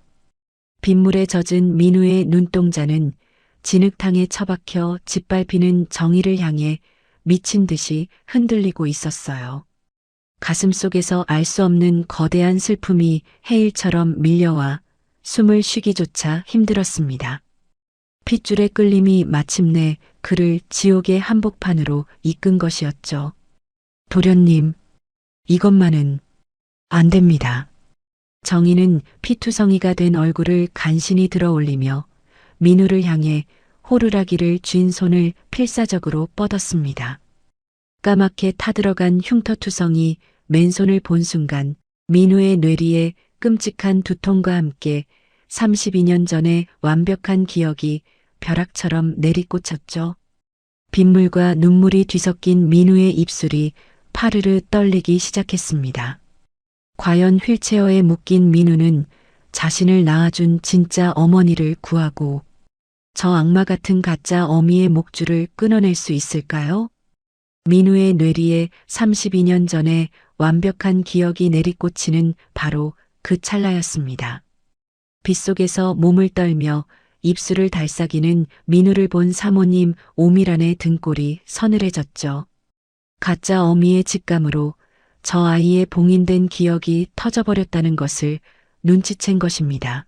빗물에 젖은 민우의 눈동자는 진흙탕에 처박혀 짓밟히는 정의를 향해 미친 듯이 흔들리고 있었어요. 가슴속에서 알 수 없는 거대한 슬픔이 해일처럼 밀려와 숨을 쉬기조차 힘들었습니다. 핏줄의 끌림이 마침내 그를 지옥의 한복판으로 이끈 것이었죠. 도련님, 이것만은 안 됩니다. 정희는 피투성이가 된 얼굴을 간신히 들어 올리며 민우를 향해 호루라기를 쥔 손을 필사적으로 뻗었습니다. 까맣게 타들어간 흉터투성이 맨손을 본 순간 민우의 뇌리에 끔찍한 두통과 함께 32년 전의 완벽한 기억이 벼락처럼 내리꽂혔죠. 빗물과 눈물이 뒤섞인 민우의 입술이 파르르 떨리기 시작했습니다. 과연 휠체어에 묶인 민우는 자신을 낳아준 진짜 어머니를 구하고 저 악마 같은 가짜 어미의 목줄을 끊어낼 수 있을까요? 민우의 뇌리에 32년 전에 완벽한 기억이 내리꽂히는 바로 그 찰나였습니다. 빗속에서 몸을 떨며 입술을 달싹이는 민우를 본 사모님 오미란의 등골이 서늘해졌죠. 가짜 어미의 직감으로 저 아이의 봉인된 기억이 터져버렸다는 것을 눈치챈 것입니다.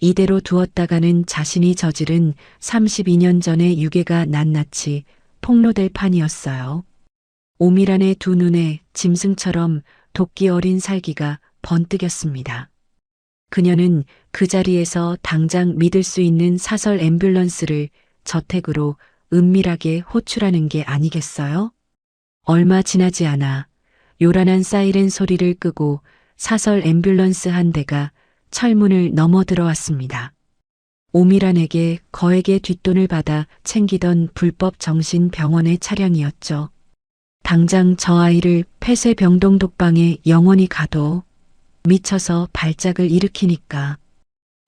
이대로 두었다가는 자신이 저지른 32년 전의 유괴가 낱낱이 폭로될 판이었어요. 오미란의 두 눈에 짐승처럼 도끼 어린 살기가 번뜩였습니다. 그녀는 그 자리에서 당장 믿을 수 있는 사설 앰뷸런스를 저택으로 은밀하게 호출하는 게 아니겠어요? 얼마 지나지 않아 요란한 사이렌 소리를 끄고 사설 앰뷸런스 한 대가 철문을 넘어 들어왔습니다. 오미란에게 거액의 뒷돈을 받아 챙기던 불법 정신병원의 차량이었죠. 당장 저 아이를 폐쇄병동 독방에 영원히 가둬. 미쳐서 발작을 일으키니까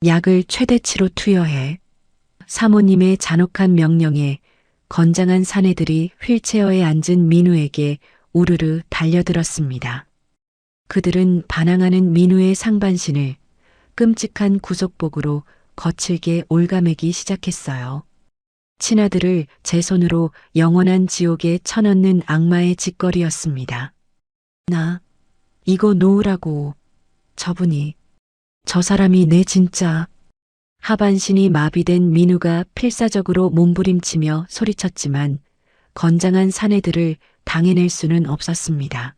약을 최대치로 투여해. 사모님의 잔혹한 명령에 건장한 사내들이 휠체어에 앉은 민우에게 우르르 달려들었습니다. 그들은 반항하는 민우의 상반신을 끔찍한 구속복으로 거칠게 올가매기 시작했어요. 친아들을 제 손으로 영원한 지옥에 쳐넣는 악마의 짓거리였습니다. 나 이거 놓으라고. 저분이, 저 사람이 내 진짜. 하반신이 마비된 민우가 필사적으로 몸부림치며 소리쳤지만 건장한 사내들을 당해낼 수는 없었습니다.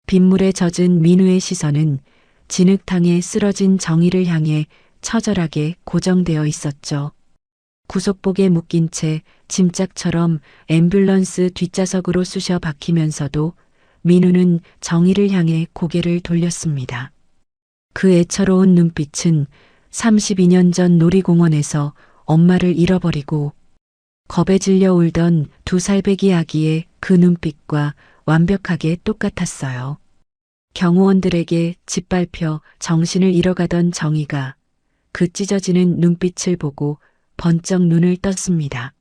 빗물에 젖은 민우의 시선은 진흙탕에 쓰러진 정의를 향해 처절하게 고정되어 있었죠. 구속복에 묶인 채 짐짝처럼 앰뷸런스 뒷좌석으로 쑤셔 박히면서도 민우는 정의를 향해 고개를 돌렸습니다. 그 애처로운 눈빛은 32년 전 놀이공원에서 엄마를 잃어버리고 겁에 질려 울던 2살배기 아기의 그 눈빛과 완벽하게 똑같았어요. 경호원들에게 짓밟혀 정신을 잃어가던 정의가 그 찢어지는 눈빛을 보고 번쩍 눈을 떴습니다.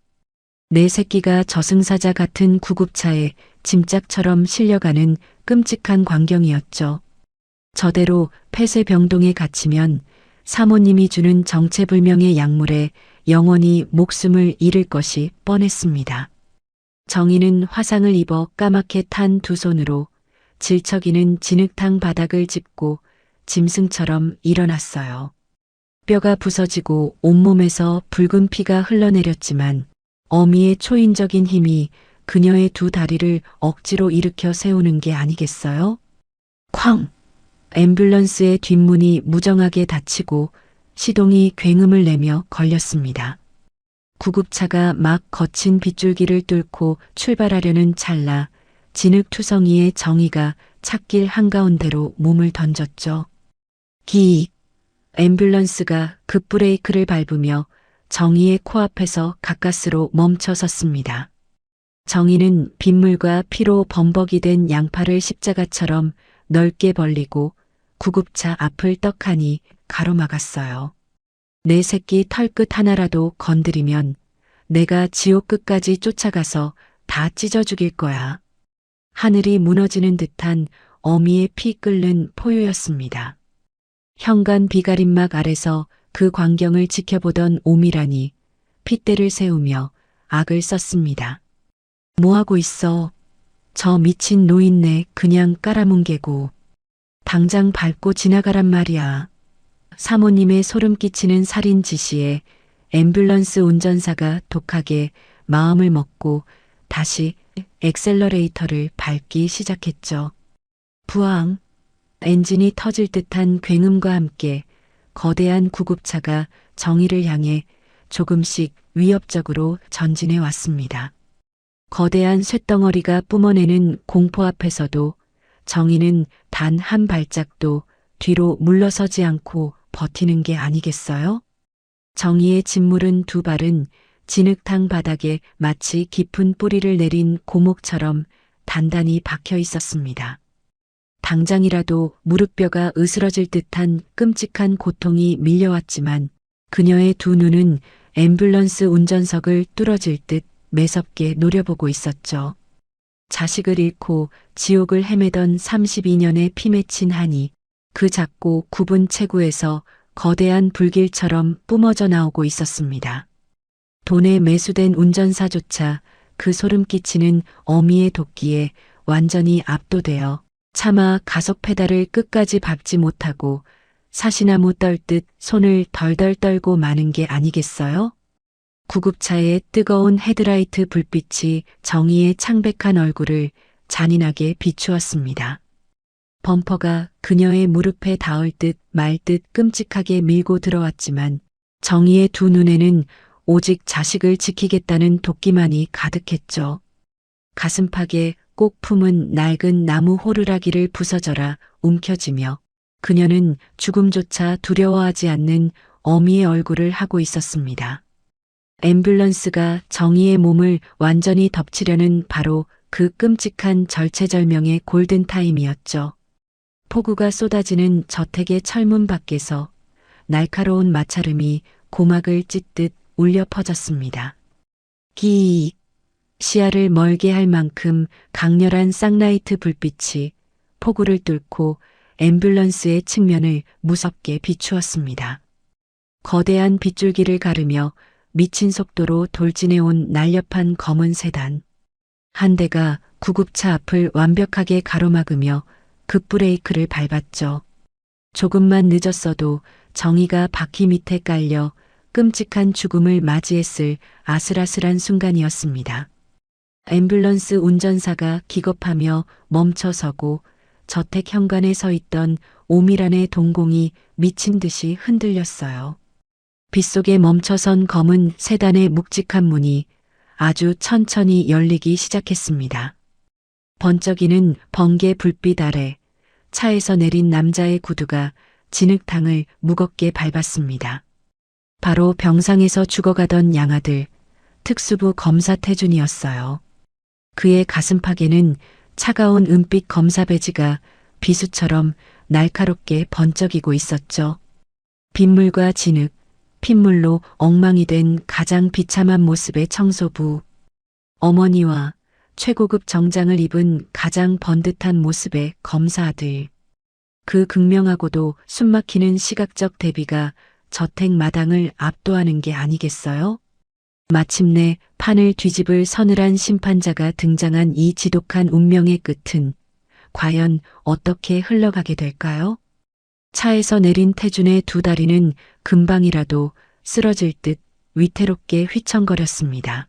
내 새끼가 저승사자 같은 구급차에 짐짝처럼 실려가는 끔찍한 광경이었죠. 저대로 폐쇄병동에 갇히면 사모님이 주는 정체불명의 약물에 영원히 목숨을 잃을 것이 뻔했습니다. 정희는 화상을 입어 까맣게 탄 두 손으로 질척이는 진흙탕 바닥을 짚고 짐승처럼 일어났어요. 뼈가 부서지고 온몸에서 붉은 피가 흘러내렸지만 어미의 초인적인 힘이 그녀의 두 다리를 억지로 일으켜 세우는 게 아니겠어요? 쾅! 앰뷸런스의 뒷문이 무정하게 닫히고 시동이 굉음을 내며 걸렸습니다. 구급차가 막 거친 빗줄기를 뚫고 출발하려는 찰나 진흙투성이의 정의가 찻길 한가운데로 몸을 던졌죠. 기익! 앰뷸런스가 급브레이크를 밟으며 정의의 코앞에서 가까스로 멈춰 섰습니다. 정의는 빗물과 피로 범벅이 된 양팔을 십자가처럼 넓게 벌리고 구급차 앞을 떡하니 가로막았어요. 내 새끼 털끝 하나라도 건드리면 내가 지옥 끝까지 쫓아가서 다 찢어 죽일 거야. 하늘이 무너지는 듯한 어미의 피 끓는 포효였습니다. 현관 비가림막 아래서 그 광경을 지켜보던 오미란이 핏대를 세우며 악을 썼습니다. 뭐하고 있어? 저 미친 노인네 그냥 깔아뭉개고 당장 밟고 지나가란 말이야. 사모님의 소름 끼치는 살인 지시에 앰뷸런스 운전사가 독하게 마음을 먹고 다시 엑셀러레이터를 밟기 시작했죠. 부앙! 엔진이 터질 듯한 굉음과 함께 거대한 구급차가 정의를 향해 조금씩 위협적으로 전진해 왔습니다. 거대한 쇳덩어리가 뿜어내는 공포 앞에서도 정의는 단 한 발짝도 뒤로 물러서지 않고 버티는 게 아니겠어요? 정의의 짓무른 두 발은 진흙탕 바닥에 마치 깊은 뿌리를 내린 고목처럼 단단히 박혀 있었습니다. 당장이라도 무릎뼈가 으스러질 듯한 끔찍한 고통이 밀려왔지만 그녀의 두 눈은 앰뷸런스 운전석을 뚫어질 듯 매섭게 노려보고 있었죠. 자식을 잃고 지옥을 헤매던 32년의 피 맺힌 한이 그 작고 굽은 체구에서 거대한 불길처럼 뿜어져 나오고 있었습니다. 돈에 매수된 운전사조차 그 소름 끼치는 어미의 도끼에 완전히 압도되어 차마 가속 페달을 끝까지 밟지 못하고 사시나무 떨듯 손을 덜덜 떨고 마는 게 아니겠어요? 구급차의 뜨거운 헤드라이트 불빛이 정의의 창백한 얼굴을 잔인하게 비추었습니다. 범퍼가 그녀의 무릎에 닿을 듯 말 듯 끔찍하게 밀고 들어왔지만 정의의 두 눈에는 오직 자식을 지키겠다는 도끼만이 가득했죠. 가슴팍에 꼭 품은 낡은 나무 호루라기를 부서져라 움켜쥐며 그녀는 죽음조차 두려워하지 않는 어미의 얼굴을 하고 있었습니다. 앰뷸런스가 정의의 몸을 완전히 덮치려는 바로 그 끔찍한 절체절명의 골든타임이었죠. 폭우가 쏟아지는 저택의 철문 밖에서 날카로운 마찰음이 고막을 찢듯 울려 퍼졌습니다. 기익! 시야를 멀게 할 만큼 강렬한 쌍라이트 불빛이 폭우를 뚫고 앰뷸런스의 측면을 무섭게 비추었습니다. 거대한 빗줄기를 가르며 미친 속도로 돌진해온 날렵한 검은 세단. 한 대가 구급차 앞을 완벽하게 가로막으며 급브레이크를 밟았죠. 조금만 늦었어도 정의가 바퀴 밑에 깔려 끔찍한 죽음을 맞이했을 아슬아슬한 순간이었습니다. 앰뷸런스 운전사가 기겁하며 멈춰서고 저택 현관에 서 있던 오미란의 동공이 미친 듯이 흔들렸어요. 빗속에 멈춰선 검은 세단의 묵직한 문이 아주 천천히 열리기 시작했습니다. 번쩍이는 번개 불빛 아래 차에서 내린 남자의 구두가 진흙탕을 무겁게 밟았습니다. 바로 병상에서 죽어가던 양아들 특수부 검사 태준이었어요. 그의 가슴팍에는 차가운 은빛 검사 배지가 비수처럼 날카롭게 번쩍이고 있었죠. 빗물과 진흙, 핏물로 엉망이 된 가장 비참한 모습의 청소부. 어머니와 최고급 정장을 입은 가장 번듯한 모습의 검사 아들. 그 극명하고도 숨막히는 시각적 대비가 저택 마당을 압도하는 게 아니겠어요? 마침내 판을 뒤집을 서늘한 심판자가 등장한 이 지독한 운명의 끝은 과연 어떻게 흘러가게 될까요? 차에서 내린 태준의 두 다리는 금방이라도 쓰러질 듯 위태롭게 휘청거렸습니다.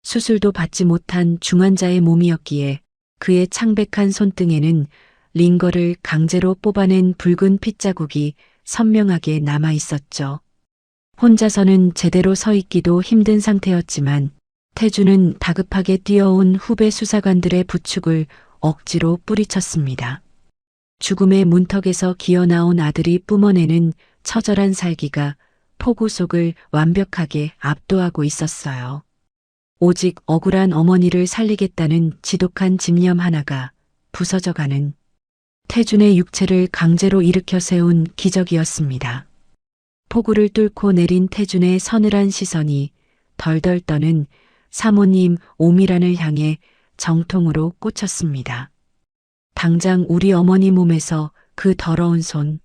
수술도 받지 못한 중환자의 몸이었기에 그의 창백한 손등에는 링거를 강제로 뽑아낸 붉은 핏자국이 선명하게 남아 있었죠. 혼자서는 제대로 서 있기도 힘든 상태였지만 태준은 다급하게 뛰어온 후배 수사관들의 부축을 억지로 뿌리쳤습니다. 죽음의 문턱에서 기어나온 아들이 뿜어내는 처절한 살기가 폭우 속을 완벽하게 압도하고 있었어요. 오직 억울한 어머니를 살리겠다는 지독한 집념 하나가 부서져가는 태준의 육체를 강제로 일으켜 세운 기적이었습니다. 폭우를 뚫고 내린 태준의 서늘한 시선이 덜덜 떠는 사모님 오미란을 향해 정통으로 꽂혔습니다. 당장 우리 어머니 몸에서 그 더러운 손,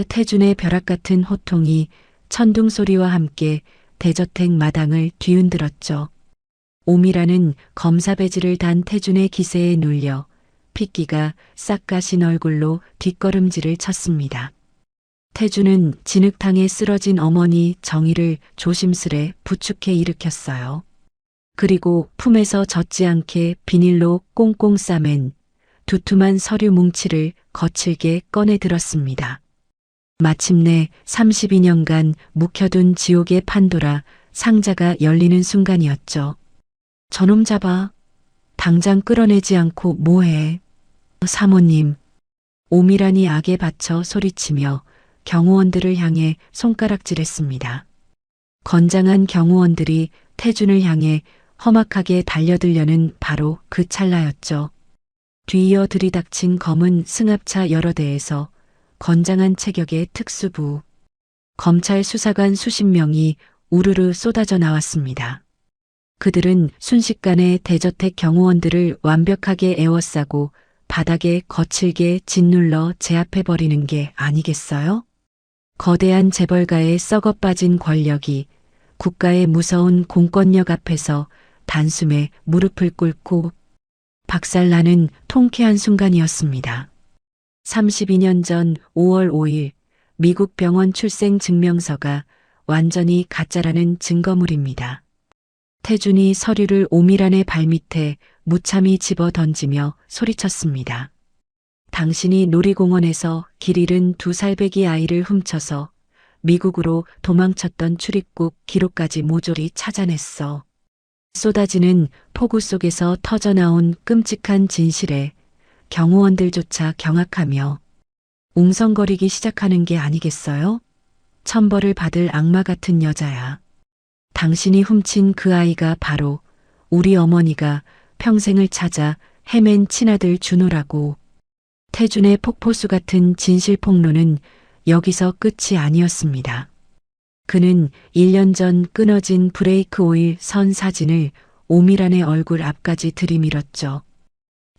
태준의 벼락 같은 호통이 천둥 소리와 함께 대저택 마당을 뒤흔들었죠. 오미라는 검사 배지를 단 태준의 기세에 눌려 핏기가 싹 가신 얼굴로 뒷걸음질을 쳤습니다. 태준은 진흙탕에 쓰러진 어머니 정희를 조심스레 부축해 일으켰어요. 그리고 품에서 젖지 않게 비닐로 꽁꽁 싸맨 두툼한 서류 뭉치를 거칠게 꺼내 들었습니다. 마침내 32년간 묵혀둔 지옥의 판도라 상자가 열리는 순간이었죠. 저놈 잡아. 당장 끌어내지 않고 뭐해. 사모님. 오미란이 악에 받쳐 소리치며 경호원들을 향해 손가락질했습니다. 건장한 경호원들이 태준을 향해 험악하게 달려들려는 바로 그 찰나였죠. 뒤이어 들이닥친 검은 승합차 여러 대에서 건장한 체격의 특수부, 검찰 수사관 수십 명이 우르르 쏟아져 나왔습니다. 그들은 순식간에 대저택 경호원들을 완벽하게 에워싸고 바닥에 거칠게 짓눌러 제압해버리는 게 아니겠어요? 거대한 재벌가의 썩어빠진 권력이 국가의 무서운 공권력 앞에서 단숨에 무릎을 꿇고 박살나는 통쾌한 순간이었습니다. 32년 전 5월 5일 미국 병원 출생 증명서가 완전히 가짜라는 증거물입니다. 태준이 서류를 오미란의 발밑에 무참히 집어 던지며 소리쳤습니다. 당신이 놀이공원에서 길 잃은 2살배기 아이를 훔쳐서 미국으로 도망쳤던 출입국 기록까지 모조리 찾아냈어. 쏟아지는 폭우 속에서 터져나온 끔찍한 진실에 경호원들조차 경악하며 웅성거리기 시작하는 게 아니겠어요? 천벌을 받을 악마 같은 여자야. 당신이 훔친 그 아이가 바로 우리 어머니가 평생을 찾아 헤맨 친아들 준호라고. 태준의 폭포수 같은 진실 폭로는 여기서 끝이 아니었습니다. 그는 1년 전 끊어진 브레이크 오일 선 사진을 오미란의 얼굴 앞까지 들이밀었죠.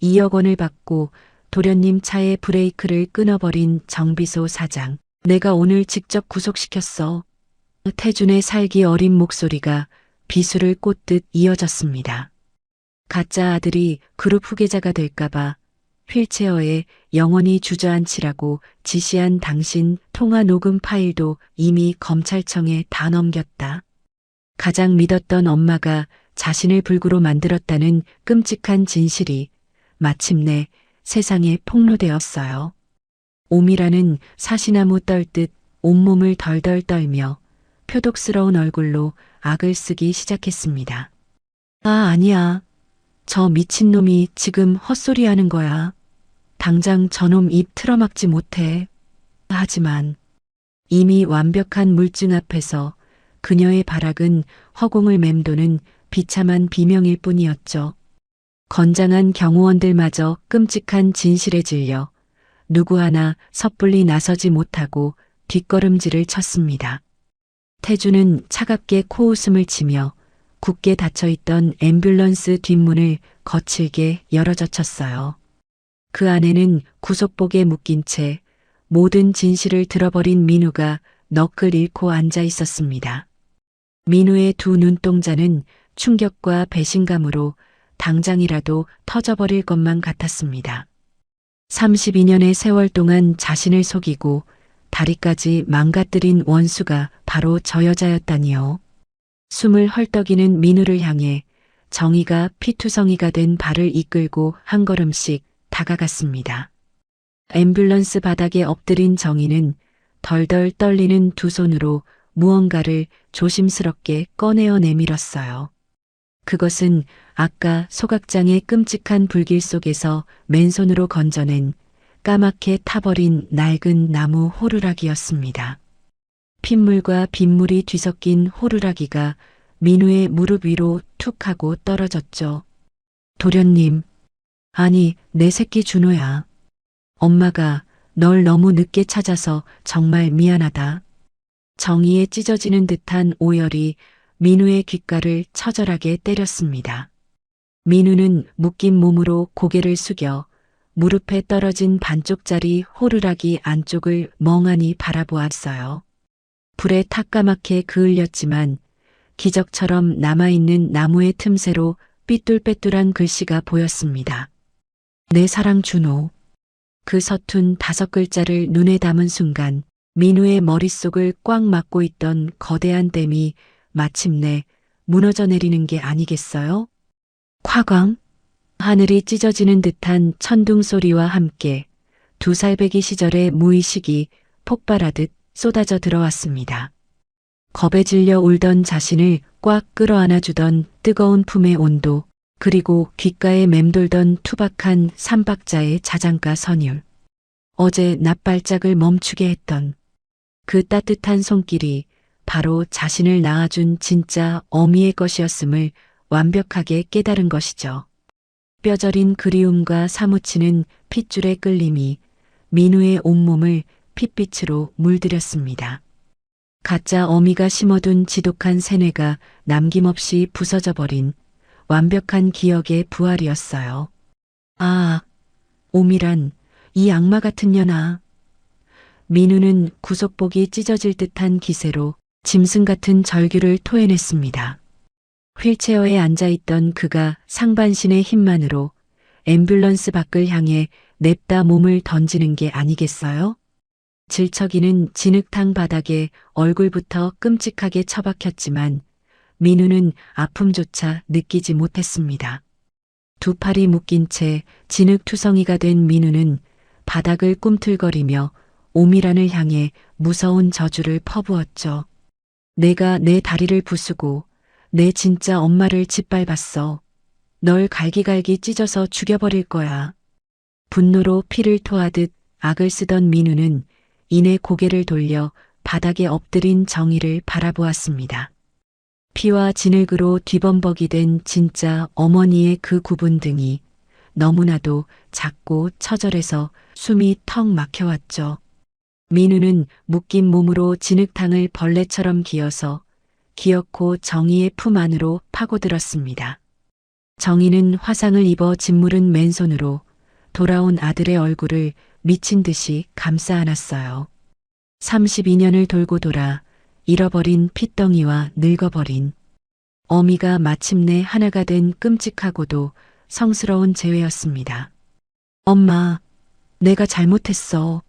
2억 원을 받고 도련님 차의 브레이크를 끊어버린 정비소 사장. 내가 오늘 직접 구속시켰어. 태준의 살기 어린 목소리가 비수를 꽂듯 이어졌습니다. 가짜 아들이 그룹 후계자가 될까봐 휠체어에 영원히 주저앉히라고 지시한 당신 통화 녹음 파일도 이미 검찰청에 다 넘겼다. 가장 믿었던 엄마가 자신을 불구로 만들었다는 끔찍한 진실이 마침내 세상에 폭로되었어요. 오미라는 사시나무 떨듯 온몸을 덜덜 떨며 표독스러운 얼굴로 악을 쓰기 시작했습니다. 아, 아니야. 저 미친놈이 지금 헛소리하는 거야. 당장 저놈 입 틀어막지 못해. 하지만 이미 완벽한 물증 앞에서 그녀의 발악은 허공을 맴도는 비참한 비명일 뿐이었죠. 건장한 경호원들마저 끔찍한 진실에 질려 누구 하나 섣불리 나서지 못하고 뒷걸음질을 쳤습니다. 태준은 차갑게 코웃음을 치며 굳게 닫혀있던 앰뷸런스 뒷문을 거칠게 열어젖혔어요. 그 안에는 구속복에 묶인 채 모든 진실을 들어버린 민우가 넋을 잃고 앉아 있었습니다. 민우의 두 눈동자는 충격과 배신감으로 당장이라도 터져버릴 것만 같았습니다. 32년의 세월 동안 자신을 속이고 다리까지 망가뜨린 원수가 바로 저 여자였다니요. 숨을 헐떡이는 민우를 향해 정의가 피투성이가 된 발을 이끌고 한 걸음씩 다가갔습니다. 앰뷸런스 바닥에 엎드린 정의는 덜덜 떨리는 두 손으로 무언가를 조심스럽게 꺼내어 내밀었어요. 그것은 아까 소각장의 끔찍한 불길 속에서 맨손으로 건져낸 까맣게 타버린 낡은 나무 호루라기였습니다. 핏물과 빗물이 뒤섞인 호루라기가 민우의 무릎 위로 툭 하고 떨어졌죠. 도련님, 아니 내 새끼 준호야. 엄마가 널 너무 늦게 찾아서 정말 미안하다. 정의에 찢어지는 듯한 오열이 민우의 귓가를 처절하게 때렸습니다. 민우는 묶인 몸으로 고개를 숙여 무릎에 떨어진 반쪽짜리 호루라기 안쪽을 멍하니 바라보았어요. 불에 탁까맣게 그을렸지만 기적처럼 남아있는 나무의 틈새로 삐뚤빼뚤한 글씨가 보였습니다. 내 사랑 준호. 그 서툰 5글자를 눈에 담은 순간 민우의 머릿속을 꽉 막고 있던 거대한 댐이 마침내 무너져 내리는 게 아니겠어요? 화광? 하늘이 찢어지는 듯한 천둥 소리와 함께 2살배기 시절의 무의식이 폭발하듯 쏟아져 들어왔습니다. 겁에 질려 울던 자신을 꽉 끌어안아주던 뜨거운 품의 온도, 그리고 귓가에 맴돌던 투박한 3박자의 자장가 선율. 어제 낮발작을 멈추게 했던 그 따뜻한 손길이 바로 자신을 낳아준 진짜 어미의 것이었음을 완벽하게 깨달은 것이죠. 뼈저린 그리움과 사무치는 핏줄의 끌림이 민우의 온몸을 핏빛으로 물들였습니다. 가짜 어미가 심어둔 지독한 세뇌가 남김없이 부서져 버린 완벽한 기억의 부활이었어요. 아, 오미란 이 악마 같은 년아. 민우는 구속복이 찢어질 듯한 기세로 짐승 같은 절규를 토해냈습니다. 휠체어에 앉아있던 그가 상반신의 힘만으로 앰뷸런스 밖을 향해 냅다 몸을 던지는 게 아니겠어요? 질척이는 진흙탕 바닥에 얼굴부터 끔찍하게 처박혔지만 민우는 아픔조차 느끼지 못했습니다. 두 팔이 묶인 채 진흙투성이가 된 민우는 바닥을 꿈틀거리며 오미란을 향해 무서운 저주를 퍼부었죠. 내가 내 다리를 부수고 내 진짜 엄마를 짓밟았어. 널 갈기갈기 찢어서 죽여버릴 거야. 분노로 피를 토하듯 악을 쓰던 민우는 이내 고개를 돌려 바닥에 엎드린 정의를 바라보았습니다. 피와 진흙으로 뒤범벅이 된 진짜 어머니의 그 굽은 등이 너무나도 작고 처절해서 숨이 턱 막혀왔죠. 민우는 묶인 몸으로 진흙탕을 벌레처럼 기어서 기어코 정의의 품 안으로 파고들었습니다. 정의는 화상을 입어 짓무른 맨손으로 돌아온 아들의 얼굴을 미친 듯이 감싸 안았어요. 32년을 돌고 돌아 잃어버린 핏덩이와 늙어버린 어미가 마침내 하나가 된 끔찍하고도 성스러운 재회였습니다. 엄마, 내가 잘못했어.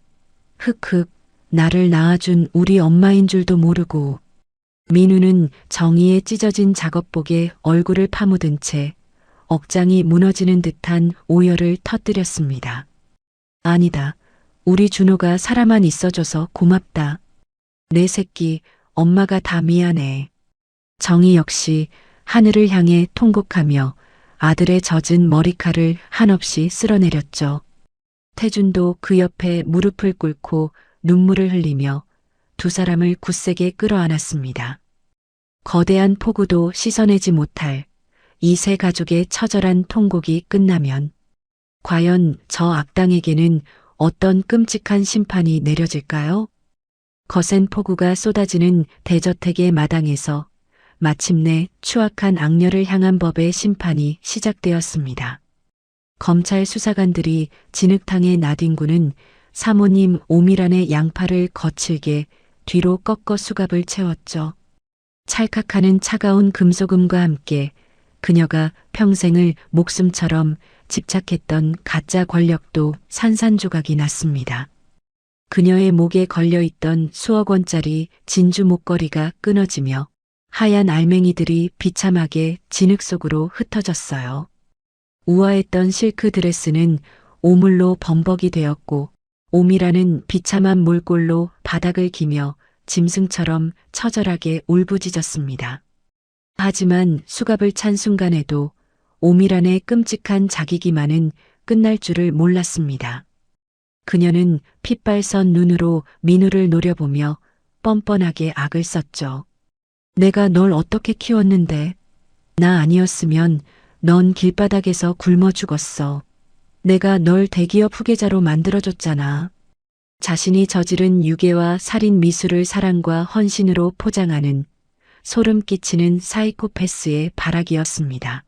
흑흑, 나를 낳아준 우리 엄마인 줄도 모르고. 민우는 정의의 찢어진 작업복에 얼굴을 파묻은 채 억장이 무너지는 듯한 오열을 터뜨렸습니다. 아니다. 우리 준호가 살아만 있어줘서 고맙다. 내 새끼, 엄마가 다 미안해. 정의 역시 하늘을 향해 통곡하며 아들의 젖은 머리칼을 한없이 쓸어내렸죠. 태준도 그 옆에 무릎을 꿇고 눈물을 흘리며 두 사람을 굳세게 끌어안았습니다. 거대한 폭우도 씻어내지 못할 이 세 가족의 처절한 통곡이 끝나면 과연 저 악당에게는 어떤 끔찍한 심판이 내려질까요? 거센 폭우가 쏟아지는 대저택의 마당에서 마침내 추악한 악녀를 향한 법의 심판이 시작되었습니다. 검찰 수사관들이 진흙탕에 나뒹구는 사모님 오미란의 양팔을 거칠게 뒤로 꺾어 수갑을 채웠죠. 찰칵하는 차가운 금속음과 함께 그녀가 평생을 목숨처럼 집착했던 가짜 권력도 산산조각이 났습니다. 그녀의 목에 걸려있던 수억 원짜리 진주 목걸이가 끊어지며 하얀 알맹이들이 비참하게 진흙 속으로 흩어졌어요. 우아했던 실크 드레스는 오물로 범벅이 되었고 오미라는 비참한 몰골로 바닥을 기며 짐승처럼 처절하게 울부짖었습니다. 하지만 수갑을 찬 순간에도 오미란의 끔찍한 자기기만은 끝날 줄을 몰랐습니다. 그녀는 핏발선 눈으로 민우를 노려보며 뻔뻔하게 악을 썼죠. 내가 널 어떻게 키웠는데? 나 아니었으면 넌 길바닥에서 굶어 죽었어. 내가 널 대기업 후계자로 만들어줬잖아. 자신이 저지른 유괴와 살인 미수를 사랑과 헌신으로 포장하는 소름 끼치는 사이코패스의 발악이었습니다.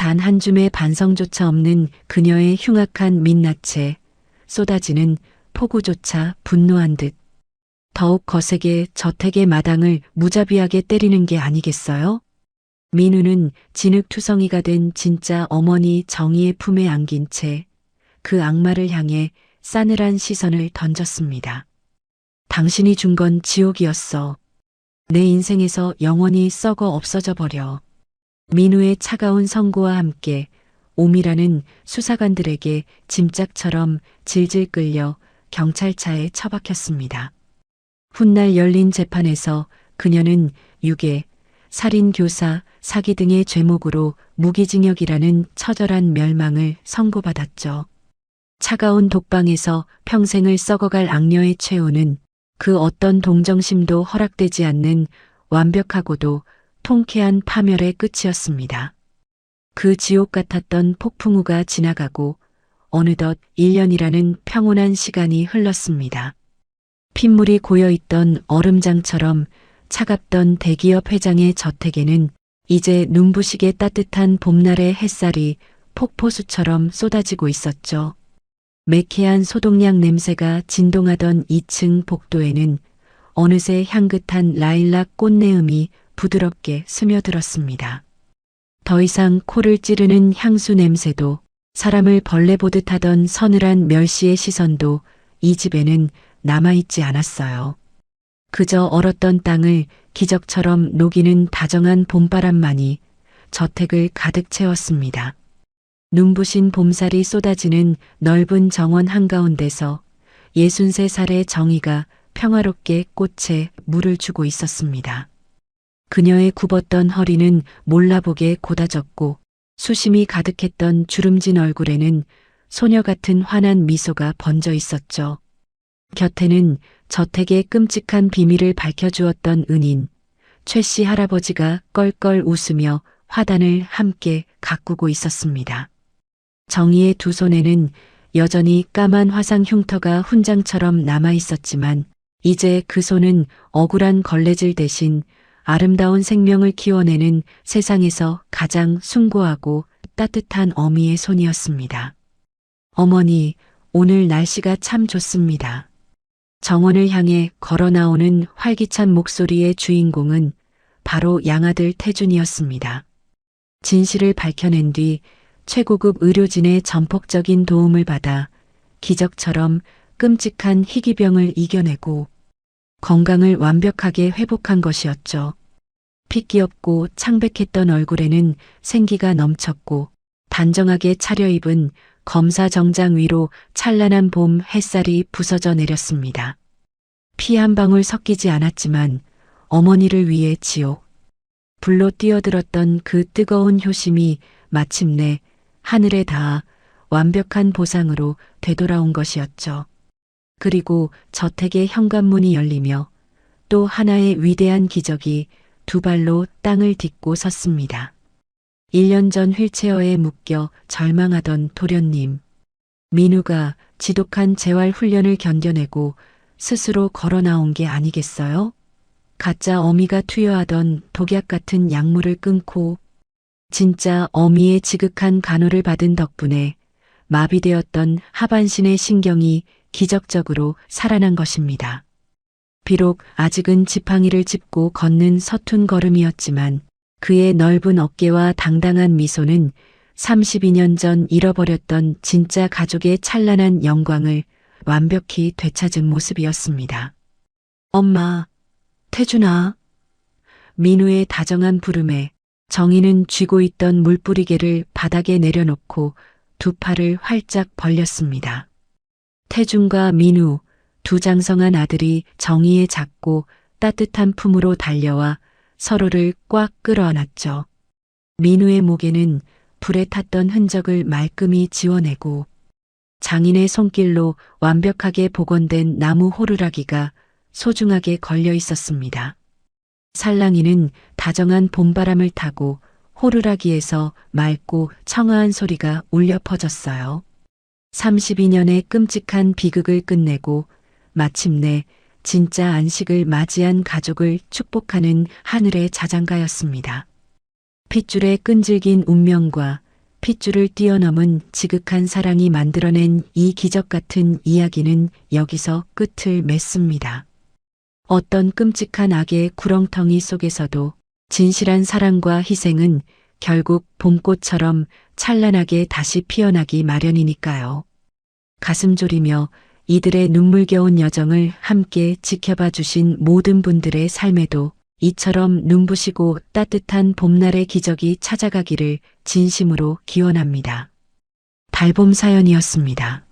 단 한 줌의 반성조차 없는 그녀의 흉악한 민낯에 쏟아지는 폭우조차 분노한 듯 더욱 거세게 저택의 마당을 무자비하게 때리는 게 아니겠어요? 민우는 진흙투성이가 된 진짜 어머니 정의의 품에 안긴 채 그 악마를 향해 싸늘한 시선을 던졌습니다. 당신이 준 건 지옥이었어. 내 인생에서 영원히 썩어 없어져 버려. 민우의 차가운 선고와 함께 오미라는 수사관들에게 짐짝처럼 질질 끌려 경찰차에 처박혔습니다. 훗날 열린 재판에서 그녀는 유괴, 살인, 교사, 사기 등의 죄목으로 무기징역이라는 처절한 멸망을 선고받았죠. 차가운 독방에서 평생을 썩어갈 악녀의 최후는 그 어떤 동정심도 허락되지 않는 완벽하고도 통쾌한 파멸의 끝이었습니다. 그 지옥 같았던 폭풍우가 지나가고 어느덧 1년이라는 평온한 시간이 흘렀습니다. 핏물이 고여있던 얼음장처럼 차갑던 대기업 회장의 저택에는 이제 눈부시게 따뜻한 봄날의 햇살이 폭포수처럼 쏟아지고 있었죠. 매캐한 소독약 냄새가 진동하던 2층 복도에는 어느새 향긋한 라일락 꽃내음이 부드럽게 스며들었습니다. 더 이상 코를 찌르는 향수 냄새도 사람을 벌레 보듯 하던 서늘한 멸시의 시선도 이 집에는 남아있지 않았어요. 그저 얼었던 땅을 기적처럼 녹이는 다정한 봄바람만이 저택을 가득 채웠습니다. 눈부신 봄살이 쏟아지는 넓은 정원 한가운데서 63살의 정의가 평화롭게 꽃에 물을 주고 있었습니다. 그녀의 굽었던 허리는 몰라보게 고다졌고 수심이 가득했던 주름진 얼굴에는 소녀 같은 환한 미소가 번져 있었죠. 곁에는 저택의 끔찍한 비밀을 밝혀주었던 은인, 최 씨 할아버지가 껄껄 웃으며 화단을 함께 가꾸고 있었습니다. 정의의 두 손에는 여전히 까만 화상 흉터가 훈장처럼 남아 있었지만 이제 그 손은 억울한 걸레질 대신 아름다운 생명을 키워내는 세상에서 가장 숭고하고 따뜻한 어미의 손이었습니다. 어머니, 오늘 날씨가 참 좋습니다. 정원을 향해 걸어 나오는 활기찬 목소리의 주인공은 바로 양아들 태준이었습니다. 진실을 밝혀낸 뒤 최고급 의료진의 전폭적인 도움을 받아 기적처럼 끔찍한 희귀병을 이겨내고 건강을 완벽하게 회복한 것이었죠. 핏기없고 창백했던 얼굴에는 생기가 넘쳤고 단정하게 차려입은 검사 정장 위로 찬란한 봄 햇살이 부서져 내렸습니다. 피 한 방울 섞이지 않았지만 어머니를 위해 지옥. 불로 뛰어들었던 그 뜨거운 효심이 마침내 하늘에 닿아 완벽한 보상으로 되돌아온 것이었죠. 그리고 저택의 현관문이 열리며 또 하나의 위대한 기적이 두 발로 땅을 딛고 섰습니다. 1년 전 휠체어에 묶여 절망하던 도련님. 민우가 지독한 재활 훈련을 견뎌내고 스스로 걸어 나온 게 아니겠어요? 가짜 어미가 투여하던 독약 같은 약물을 끊고 진짜 어미의 지극한 간호를 받은 덕분에 마비되었던 하반신의 신경이 기적적으로 살아난 것입니다. 비록 아직은 지팡이를 짚고 걷는 서툰 걸음이었지만 그의 넓은 어깨와 당당한 미소는 32년 전 잃어버렸던 진짜 가족의 찬란한 영광을 완벽히 되찾은 모습이었습니다. 엄마, 태준아. 민우의 다정한 부름에 정희는 쥐고 있던 물뿌리개를 바닥에 내려놓고 두 팔을 활짝 벌렸습니다. 태준과 민우, 두 장성한 아들이 정희의 작고 따뜻한 품으로 달려와 서로를 꽉 끌어안았죠. 민우의 목에는 불에 탔던 흔적을 말끔히 지워내고 장인의 손길로 완벽하게 복원된 나무 호루라기가 소중하게 걸려 있었습니다. 살랑이는 다정한 봄바람을 타고 호루라기에서 맑고 청아한 소리가 울려 퍼졌어요. 32년의 끔찍한 비극을 끝내고 마침내 진짜 안식을 맞이한 가족을 축복하는 하늘의 자장가였습니다. 핏줄의 끈질긴 운명과 핏줄을 뛰어넘은 지극한 사랑이 만들어낸 이 기적 같은 이야기는 여기서 끝을 맺습니다. 어떤 끔찍한 악의 구렁텅이 속에서도 진실한 사랑과 희생은 결국 봄꽃처럼 찬란하게 다시 피어나기 마련이니까요. 가슴 졸이며 이들의 눈물겨운 여정을 함께 지켜봐 주신 모든 분들의 삶에도 이처럼 눈부시고 따뜻한 봄날의 기적이 찾아가기를 진심으로 기원합니다. 달봄 사연이었습니다.